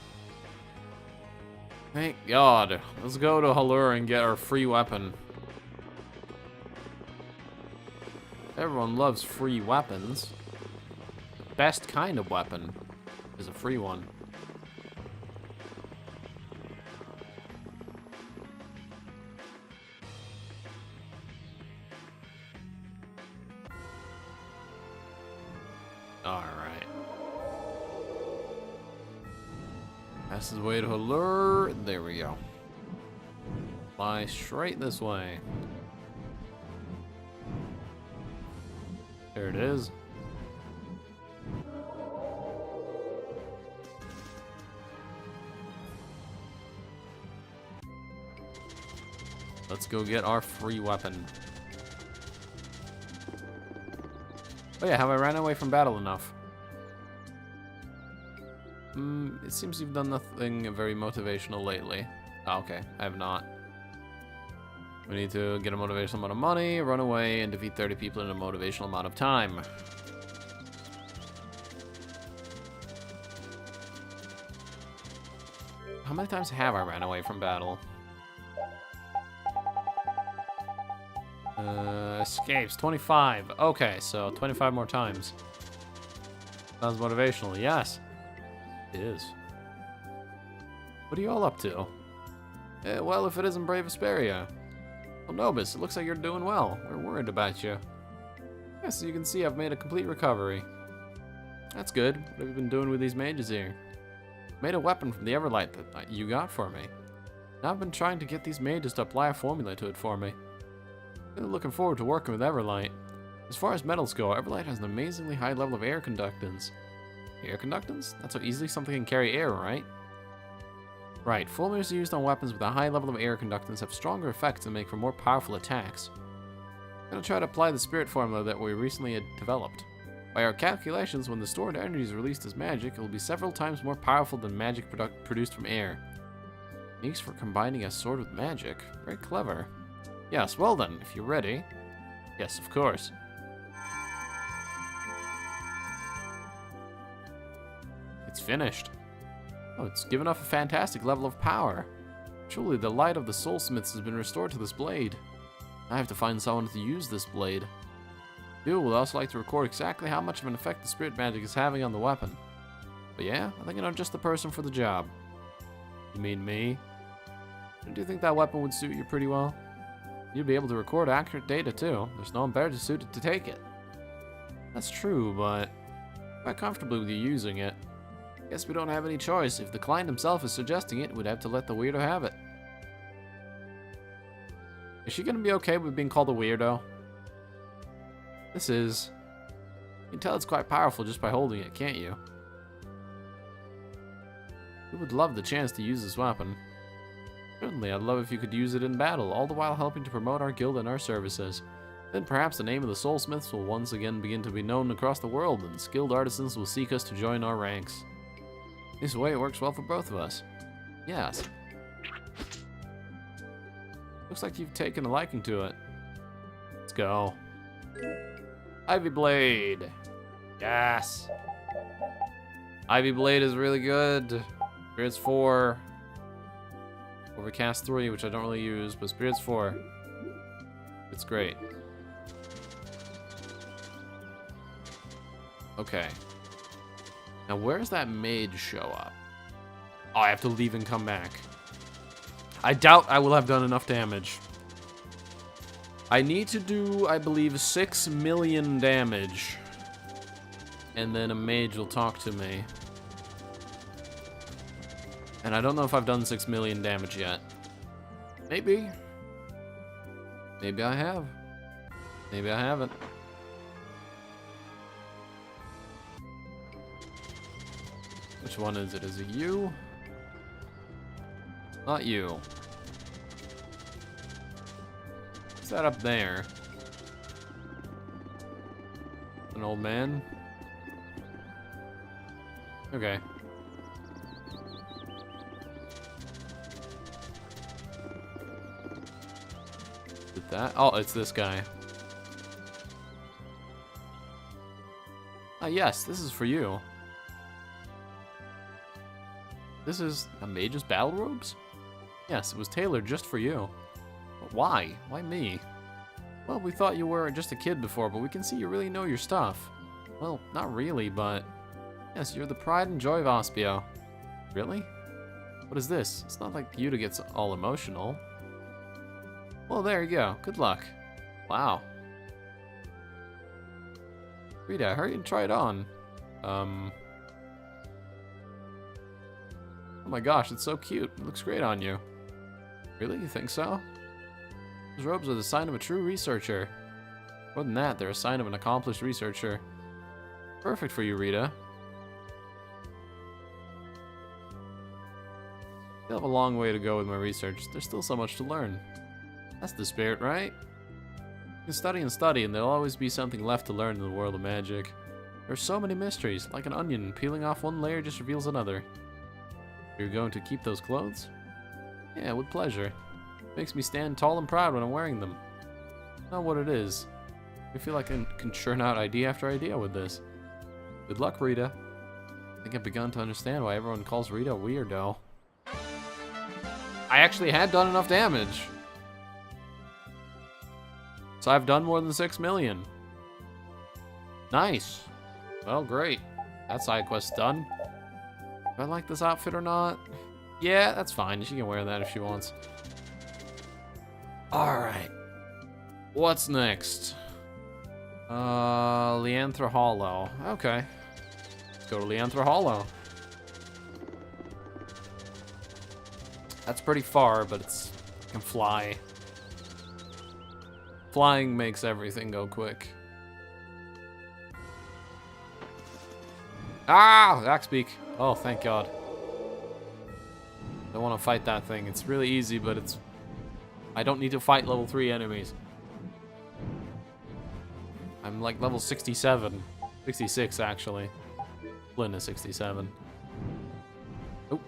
Thank God. Let's go to Halur and get our free weapon. Everyone loves free weapons. The best kind of weapon is a free one. Alright. Fastest way to Halur. There we go. Fly straight this way. There it is. Let's go get our free weapon. Oh yeah, have I ran away from battle enough? It seems you've done nothing very motivational lately. Oh, okay, I have not. We need to get a motivational amount of money, run away, and defeat 30 people in a motivational amount of time. How many times have I ran away from battle? Escapes, 25. Okay, so 25 more times. Sounds motivational, yes. It is. What are you all up to? Well, if it isn't Brave Vesperia. Well, Nobis, it looks like you're doing well. We're worried about you. Yes, as you can see, I've made a complete recovery. That's good. What have you been doing with these mages here? Made a weapon from the Everlight that you got for me. Now I've been trying to get these mages to apply a formula to it for me. Really looking forward to working with Everlight. As far as metals go, Everlight has an amazingly high level of air conductance. Air conductance? That's how easily something can carry air, right? Right, formulas used on weapons with a high level of air conductance have stronger effects and make for more powerful attacks. I'm going to try to apply the spirit formula that we recently had developed. By our calculations, when the stored energy is released as magic, it will be several times more powerful than magic produced from air. Thanks for combining a sword with magic. Very clever. Yes, well then, if you're ready. Yes, of course. It's finished. Oh, it's given off a fantastic level of power. Truly, the light of the soulsmiths has been restored to this blade. I have to find someone to use this blade. You would also like to record exactly how much of an effect the spirit magic is having on the weapon. But yeah, I think I know just the person for the job. You mean me? Do you think that weapon would suit you pretty well? You'd be able to record accurate data too. There's no one better suited to take it. That's true, but I'm quite comfortable with you using it. Guess we don't have any choice. If the client himself is suggesting it, we'd have to let the weirdo have it. Is she gonna be okay with being called a weirdo? This is. You can tell it's quite powerful just by holding it, can't you? We would love the chance to use this weapon. Certainly, I'd love if you could use it in battle, all the while helping to promote our guild and our services. Then perhaps the name of the Soulsmiths will once again begin to be known across the world, and skilled artisans will seek us to join our ranks. This way it works well for both of us. Yes. Looks like you've taken a liking to it. Let's go. Ivy Blade. Yes. Ivy Blade is really good. Spirits 4. Overcast 3, which I don't really use, but Spirits 4. It's great. Okay. Now, where's that mage show up? Oh, I have to leave and come back. I doubt I will have done enough damage. I need to do, I believe, 6 million damage. And then a mage will talk to me. And I don't know if I've done 6 million damage yet. Maybe. Maybe I have. Maybe I haven't. Which one is it? Is it you? Not you. What's that up there? An old man? Okay. Is it that? Oh, it's this guy. Ah, yes, this is for you. This is a mage's battle robes? Yes, it was tailored just for you. But why? Why me? Well, we thought you were just a kid before, but we can see you really know your stuff. Well, not really, but... Yes, you're the pride and joy of Ospio. Really? What is this? It's not like you to get all emotional. Well, there you go. Good luck. Wow. Rita, hurry and try it on. Oh my gosh, it's so cute. It looks great on you. Really? You think so? Those robes are the sign of a true researcher. More than that, they're a sign of an accomplished researcher. Perfect for you, Rita. I still have a long way to go with my research. There's still so much to learn. That's the spirit, right? You can study and study, and there'll always be something left to learn in the world of magic. There are so many mysteries, like an onion. Peeling off one layer just reveals another. You're going to keep those clothes? Yeah, with pleasure. Makes me stand tall and proud when I'm wearing them. Not what it is. I feel like I can churn out idea after idea with this. Good luck, Rita. I think I've begun to understand why everyone calls Rita a weirdo. I actually had done enough damage. So I've done more than 6 million. Nice. Well, great. That side quest's done. Do I like this outfit or not? Yeah, that's fine. She can wear that if she wants. Alright. What's next? Leanthra Hollow. Okay. Let's go to Leanthra Hollow. That's pretty far, but it can fly. Flying makes everything go quick. Ah! Axbeak. Oh, thank God. Don't want to fight that thing. It's really easy, but it's... I don't need to fight level 3 enemies. I'm like level 67. 66, actually. Flynn is 67. Oh.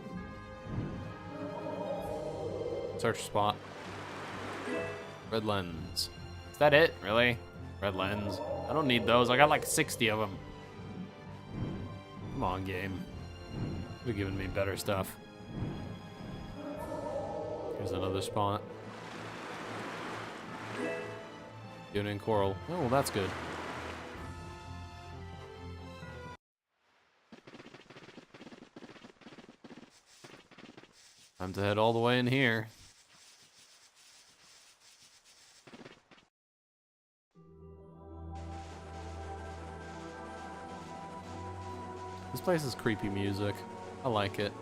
Search spot. Red lens. Is that it? Really? Red lens. I don't need those. I got like 60 of them. Come on, game. You're giving me better stuff. Here's another spot. Union Coral. Oh, well, that's good. Time to head all the way in here. This place is creepy music. I like it.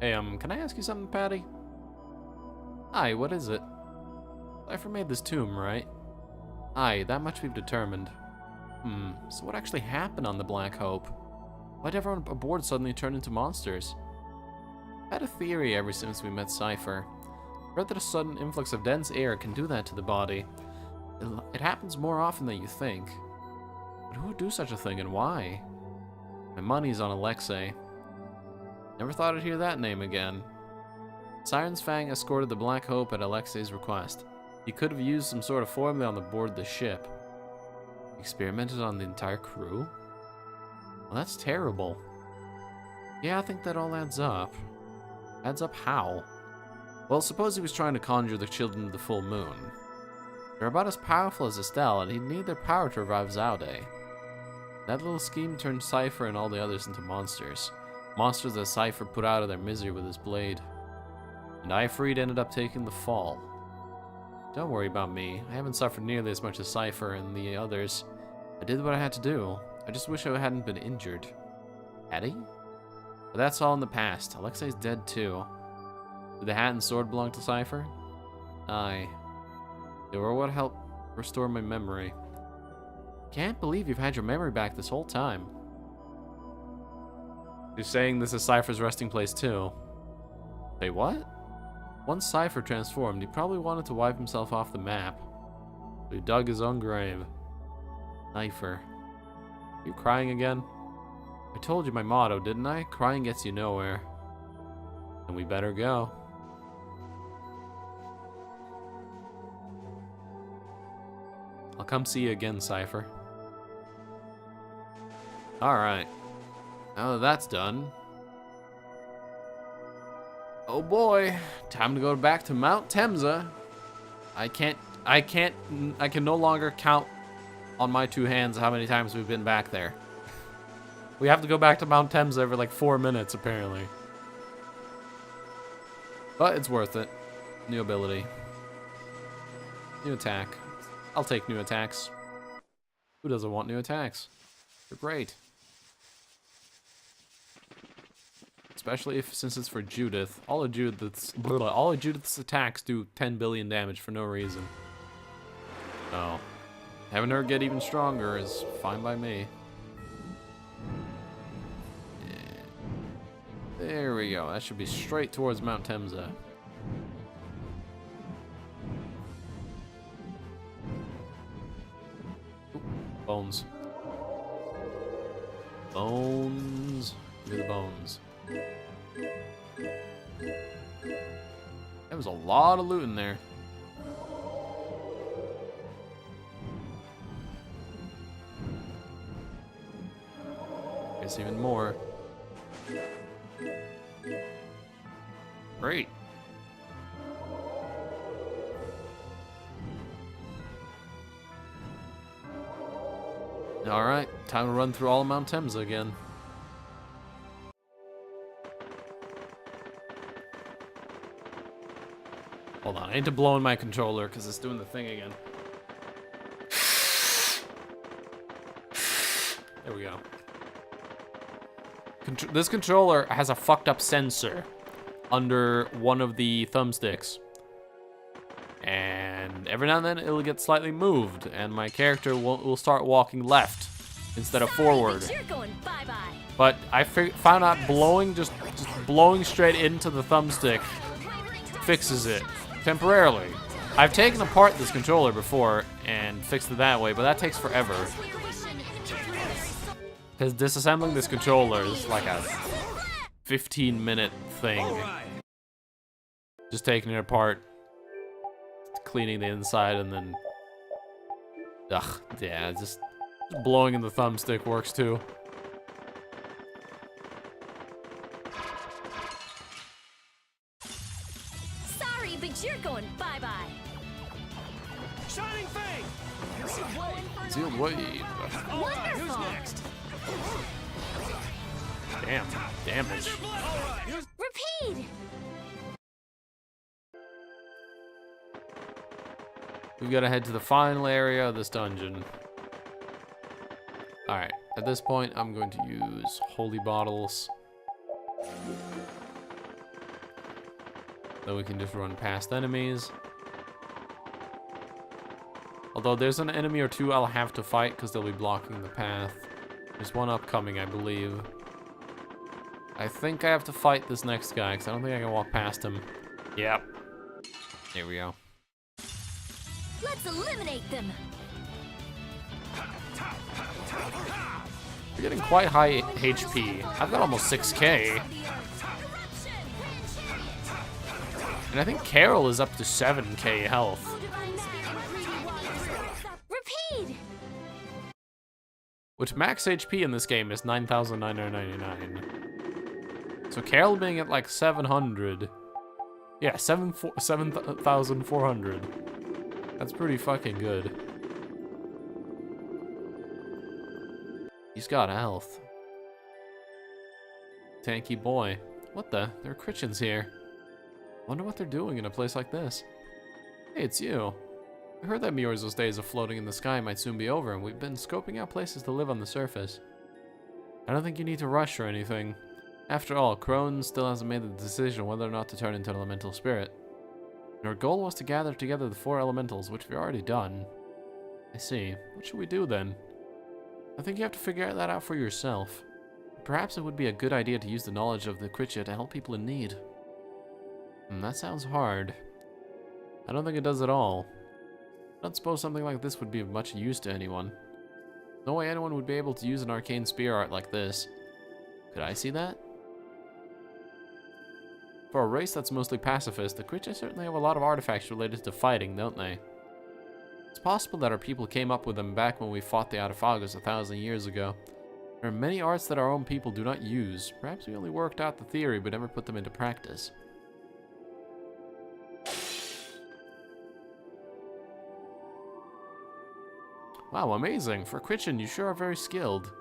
Hey, can I ask you something, Patty? Aye, what is it? Cypher made this tomb, right? Aye, that much we've determined. So what actually happened on the Black Hope? Why'd everyone aboard suddenly turn into monsters? I've had a theory ever since we met Cypher. I read that a sudden influx of dense air can do that to the body. It happens more often than you think. But who would do such a thing and why? My money's on Alexei. Never thought I'd hear that name again. Siren's Fang escorted the Black Hope at Alexei's request. He could have used some sort of formula on the board of the ship. Experimented on the entire crew? Well, that's terrible. Yeah, I think that all adds up. Adds up how? Well, suppose he was trying to conjure the children of the full moon. They're about as powerful as Estelle, and he'd need their power to revive Zaude. That little scheme turned Cypher and all the others into monsters. Monsters that Cypher put out of their misery with his blade. And Ifrit ended up taking the fall. Don't worry about me. I haven't suffered nearly as much as Cypher and the others. I did what I had to do. I just wish I hadn't been injured. Had he? But that's all in the past. Alexei's dead too. Did the hat and sword belong to Cypher? Aye. They were what helped restore my memory. Can't believe you've had your memory back this whole time. You're saying this is Cypher's resting place too? Wait, what? Once Cypher transformed, he probably wanted to wipe himself off the map. But he dug his own grave. Cypher. You crying again? I told you my motto, didn't I? Crying gets you nowhere. And we better go. I'll come see you again, Cypher. Alright. Now that that's done. Oh boy. Time to go back to Mount Temza. I can no longer count on my two hands how many times we've been back there. We have to go back to Mount Temza every like 4 minutes, apparently. But it's worth it. New ability. New attack. I'll take new attacks. Who doesn't want new attacks? They're great. Especially since it's for Judith. All of Judith's attacks do 10 billion damage for no reason. So, having her get even stronger is fine by me. There we go. That should be straight towards Mount Temza. Ooh, bones. Bones. Give me the bones. There was a lot of loot in there. Guess even more. Great. Alright, time to run through all of Mount Temza again. Hold on, I need to blow in my controller because it's doing the thing again. There we go. This controller has a fucked up sensor under one of the thumbsticks. And every now and then it'll get slightly moved and my character will start walking left instead of forward. But you're going bye-bye. But I found out blowing, just blowing straight into the thumbstick fixes it temporarily. I've taken apart this controller before and fixed it that way, but that takes forever. Because disassembling this controller is like a 15-minute thing. Just taking it apart, cleaning the inside, and then... Ugh, yeah, just blowing in the thumbstick works too. Sorry, but you're going bye-bye. Shining Fang! Sealed wave. Wonderful. Who's next? Damn, damage. Repeat. We've got to head to the final area of this dungeon. Alright, at this point, I'm going to use holy bottles. Then we can just run past enemies. Although there's an enemy or two I'll have to fight because they'll be blocking the path. There's one upcoming, I believe. I think I have to fight this next guy because I don't think I can walk past him. Yep. Here we go. Let's eliminate them. You're getting quite high HP. I've got almost 6k. And I think Carol is up to 7k health. Repeat. Which max HP in this game is 9,999. So Carol being at like 700. Yeah, 7,400. That's pretty fucking good. He's got health. Tanky boy. What the? There are Christians here. Wonder what they're doing in a place like this. Hey, it's you. I heard that Miorzo's days of floating in the sky might soon be over, and we've been scoping out places to live on the surface. I don't think you need to rush or anything. After all, Crone still hasn't made the decision whether or not to turn into an elemental spirit. And our goal was to gather together the 4 elementals, which we've already done. I see. What should we do then? I think you have to figure that out for yourself. Perhaps it would be a good idea to use the knowledge of the Critcha to help people in need. That sounds hard. I don't think it does at all. I don't suppose something like this would be of much use to anyone. No way anyone would be able to use an arcane spear art like this. Could I see that? For a race that's mostly pacifist, the Critcha certainly have a lot of artifacts related to fighting, don't they? It's possible that our people came up with them back when we fought the Autophagos 1,000 years ago. There are many arts that our own people do not use. Perhaps we only worked out the theory but never put them into practice. Wow, amazing. For a Critchin, you sure are very skilled.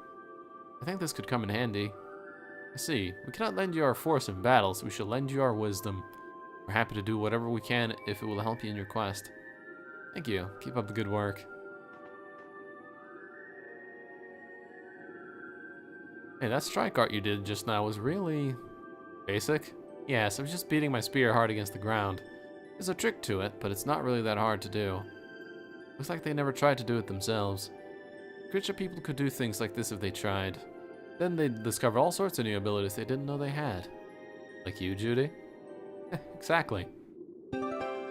I think this could come in handy. I see. We cannot lend you our force in battle, so we shall lend you our wisdom. We're happy to do whatever we can if it will help you in your quest. Thank you. Keep up the good work. Hey, that strike art you did just now was really basic. Yes, I was just beating my spear hard against the ground. There's a trick to it, but it's not really that hard to do. Looks like they never tried to do it themselves. Critcha people could do things like this if they tried. Then they'd discover all sorts of new abilities they didn't know they had. Like you, Judy? Exactly.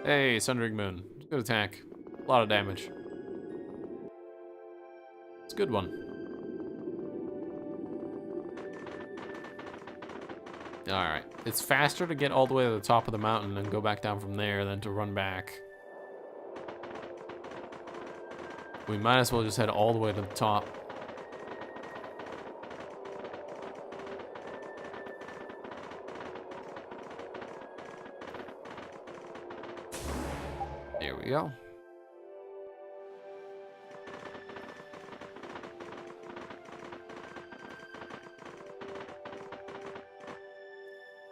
Hey, Sundering Moon. Good attack. A lot of damage. It's a good one. Alright. It's faster to get all the way to the top of the mountain and go back down from there than to run back. We might as well just head all the way to the top. There we go.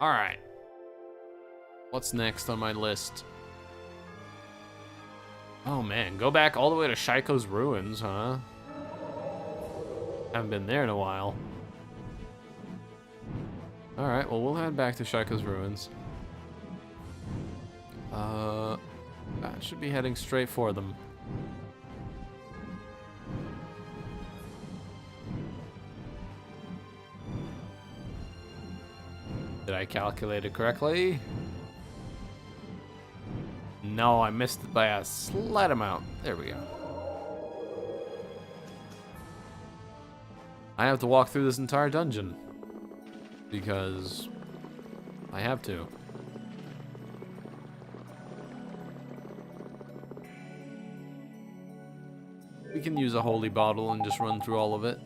All right. What's next on my list? Oh man, go back all the way to Shaiko's ruins, huh? Haven't been there in a while. All right, well, we'll head back to Shaiko's ruins. That should be heading straight for them. Did I calculate it correctly? No, I missed it by a slight amount. There we go. I have to walk through this entire dungeon. Because I have to. We can use a holy bottle and just run through all of it.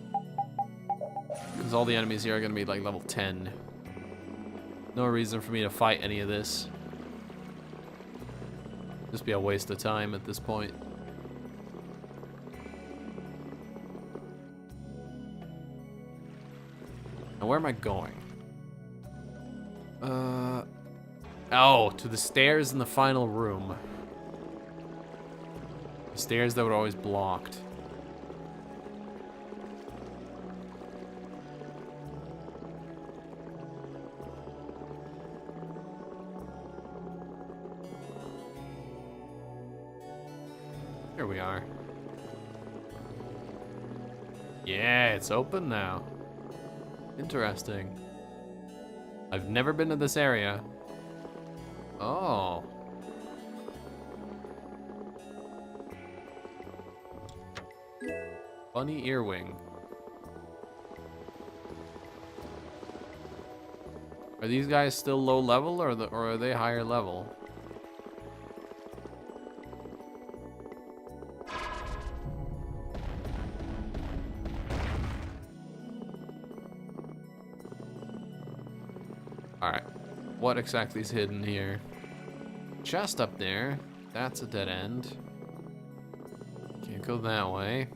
Because all the enemies here are going to be like level 10. No reason for me to fight any of this. Just be a waste of time at this point. Now where am I going? Oh, to the stairs in the final room. The stairs that were always blocked. Here we are. Yeah, it's open now. Interesting. I've never been to this area. Oh. Bunny earwing. Are these guys still low level or are they higher level? Alright. What exactly is hidden here? Chest up there. That's a dead end. Can't go that way.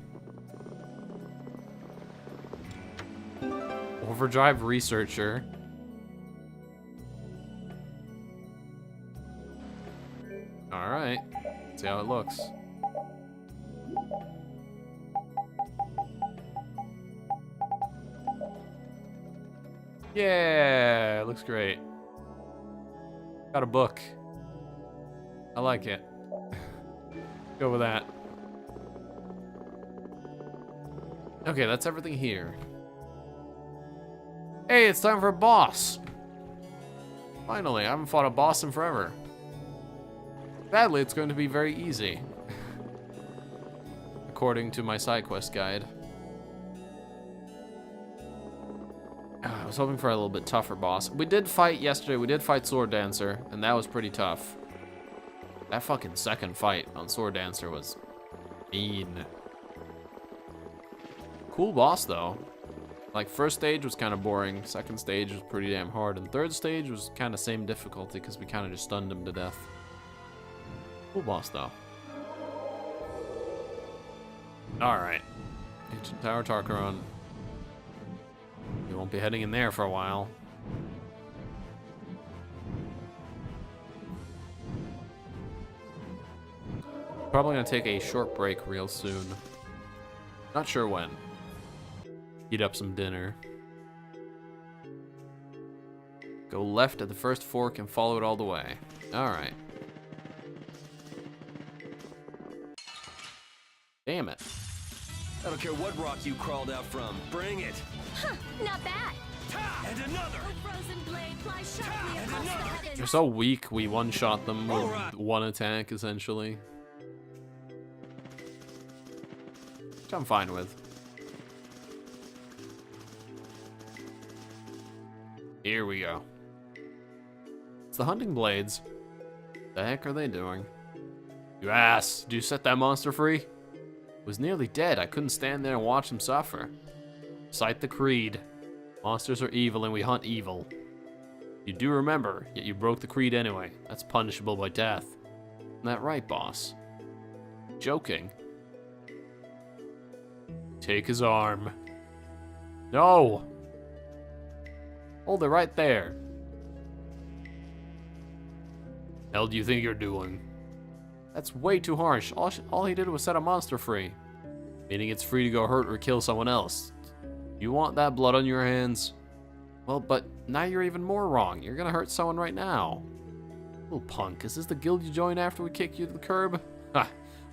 Overdrive researcher. Alright. See how it looks. Yeah, it looks great. Got a book. I like it. Go with that. Okay, that's everything here. Hey, it's time for a boss. Finally, I haven't fought a boss in forever. Sadly, it's going to be very easy. According to my side quest guide. I was hoping for a little bit tougher boss. We did fight yesterday. We did fight Sword Dancer, and that was pretty tough. That fucking second fight on Sword Dancer was mean. Cool boss, though. Like, first stage was kind of boring. Second stage was pretty damn hard. And third stage was kind of same difficulty because we kind of just stunned him to death. Cool boss, though. Alright. Ancient Tower Tarkaron. We won't be heading in there for a while. Probably gonna take a short break real soon. Not sure when. Eat up some dinner. Go left at the first fork and follow it all the way. Alright. Damn it. I don't care what rock you crawled out from. Bring it. Huh, not bad. And another. A frozen blade flies sharply across the heavens. They're so weak, we one-shot them with Alright. one attack, essentially. Which I'm fine with. Here we go. It's the hunting blades. The heck are they doing? You ass! Did you set that monster free? Was nearly dead. I couldn't stand there and watch him suffer. Cite the creed. Monsters are evil and we hunt evil. You do remember, yet you broke the creed anyway. That's punishable by death. Isn't that right, boss? Joking. Take his arm. No! Hold it right there. Hell do you think you're doing? That's way too harsh. All he did was set a monster free. Meaning it's free to go hurt or kill someone else. You want that blood on your hands? Well, but now you're even more wrong. You're gonna hurt someone right now. Little punk, is this the guild you joined after we kicked you to the curb? Ha!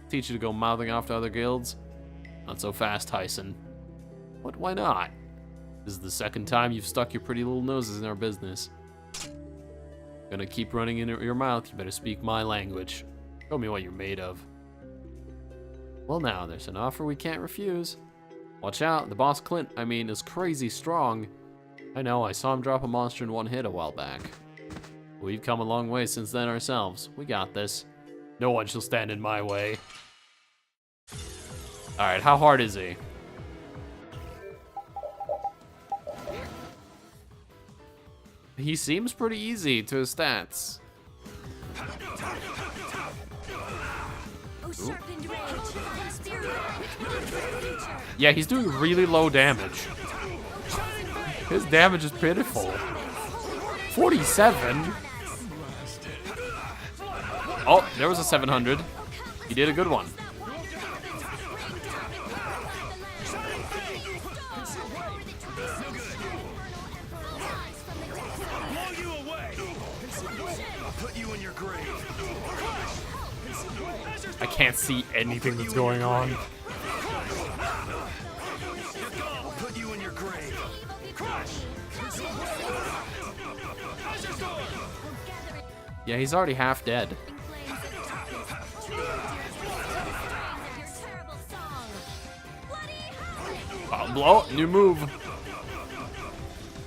Teach you to go mouthing off to other guilds? Not so fast, Tyson. What, why not? This is the second time you've stuck your pretty little noses in our business. Gonna keep running in your mouth, you better speak my language. Show me what you're made of. Well now, there's an offer we can't refuse. Watch out, the boss Clint, is crazy strong. I know, I saw him drop a monster in one hit a while back. We've come a long way since then ourselves. We got this. No one shall stand in my way. Alright, how hard is he? He seems pretty easy to his stats. Oh, sharpened rage. Vesperia. Yeah, he's doing really low damage. His damage is pitiful. 47? Oh, there was a 700. He did a good one. Blow you away. I'll put you in your grave. I can't see anything that's going on. I'll put you in your grave. Yeah, he's already half dead. Blow, new move.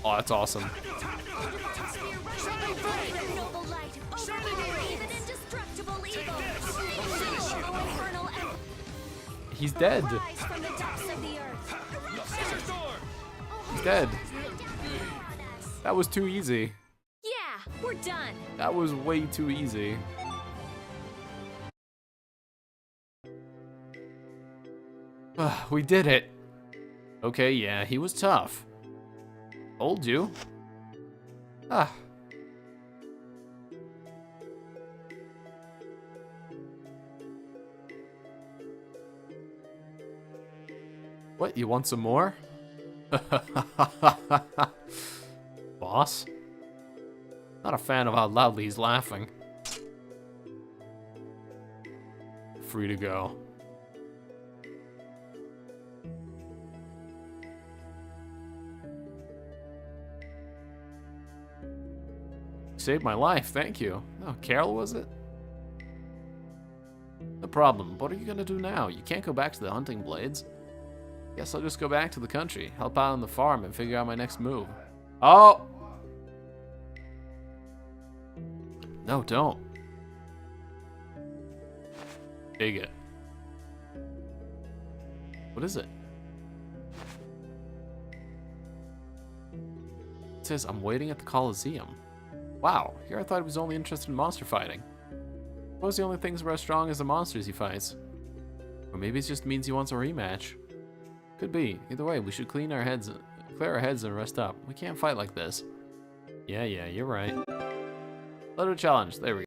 Oh, that's awesome. He's dead. He's dead. That was too easy. We're done. That was way too easy. We did it. Okay, yeah, he was tough. Told you. Ah. What, you want some more? Boss? Not a fan of how loudly he's laughing. Free to go. Saved my life, thank you. Oh, Carol, was it? No problem. What are you gonna do now? You can't go back to the hunting blades. Guess I'll just go back to the country, help out on the farm, and figure out my next move. Oh! No, don't. Dig it. What is it? It says, I'm waiting at the Coliseum. Wow, here I thought he was only interested in monster fighting. Suppose the only things are as strong as the monsters he fights. Or maybe it just means he wants a rematch. Could be. Either way, we should clear our heads and rest up. We can't fight like this. Yeah, you're right. Letter challenge. There we go.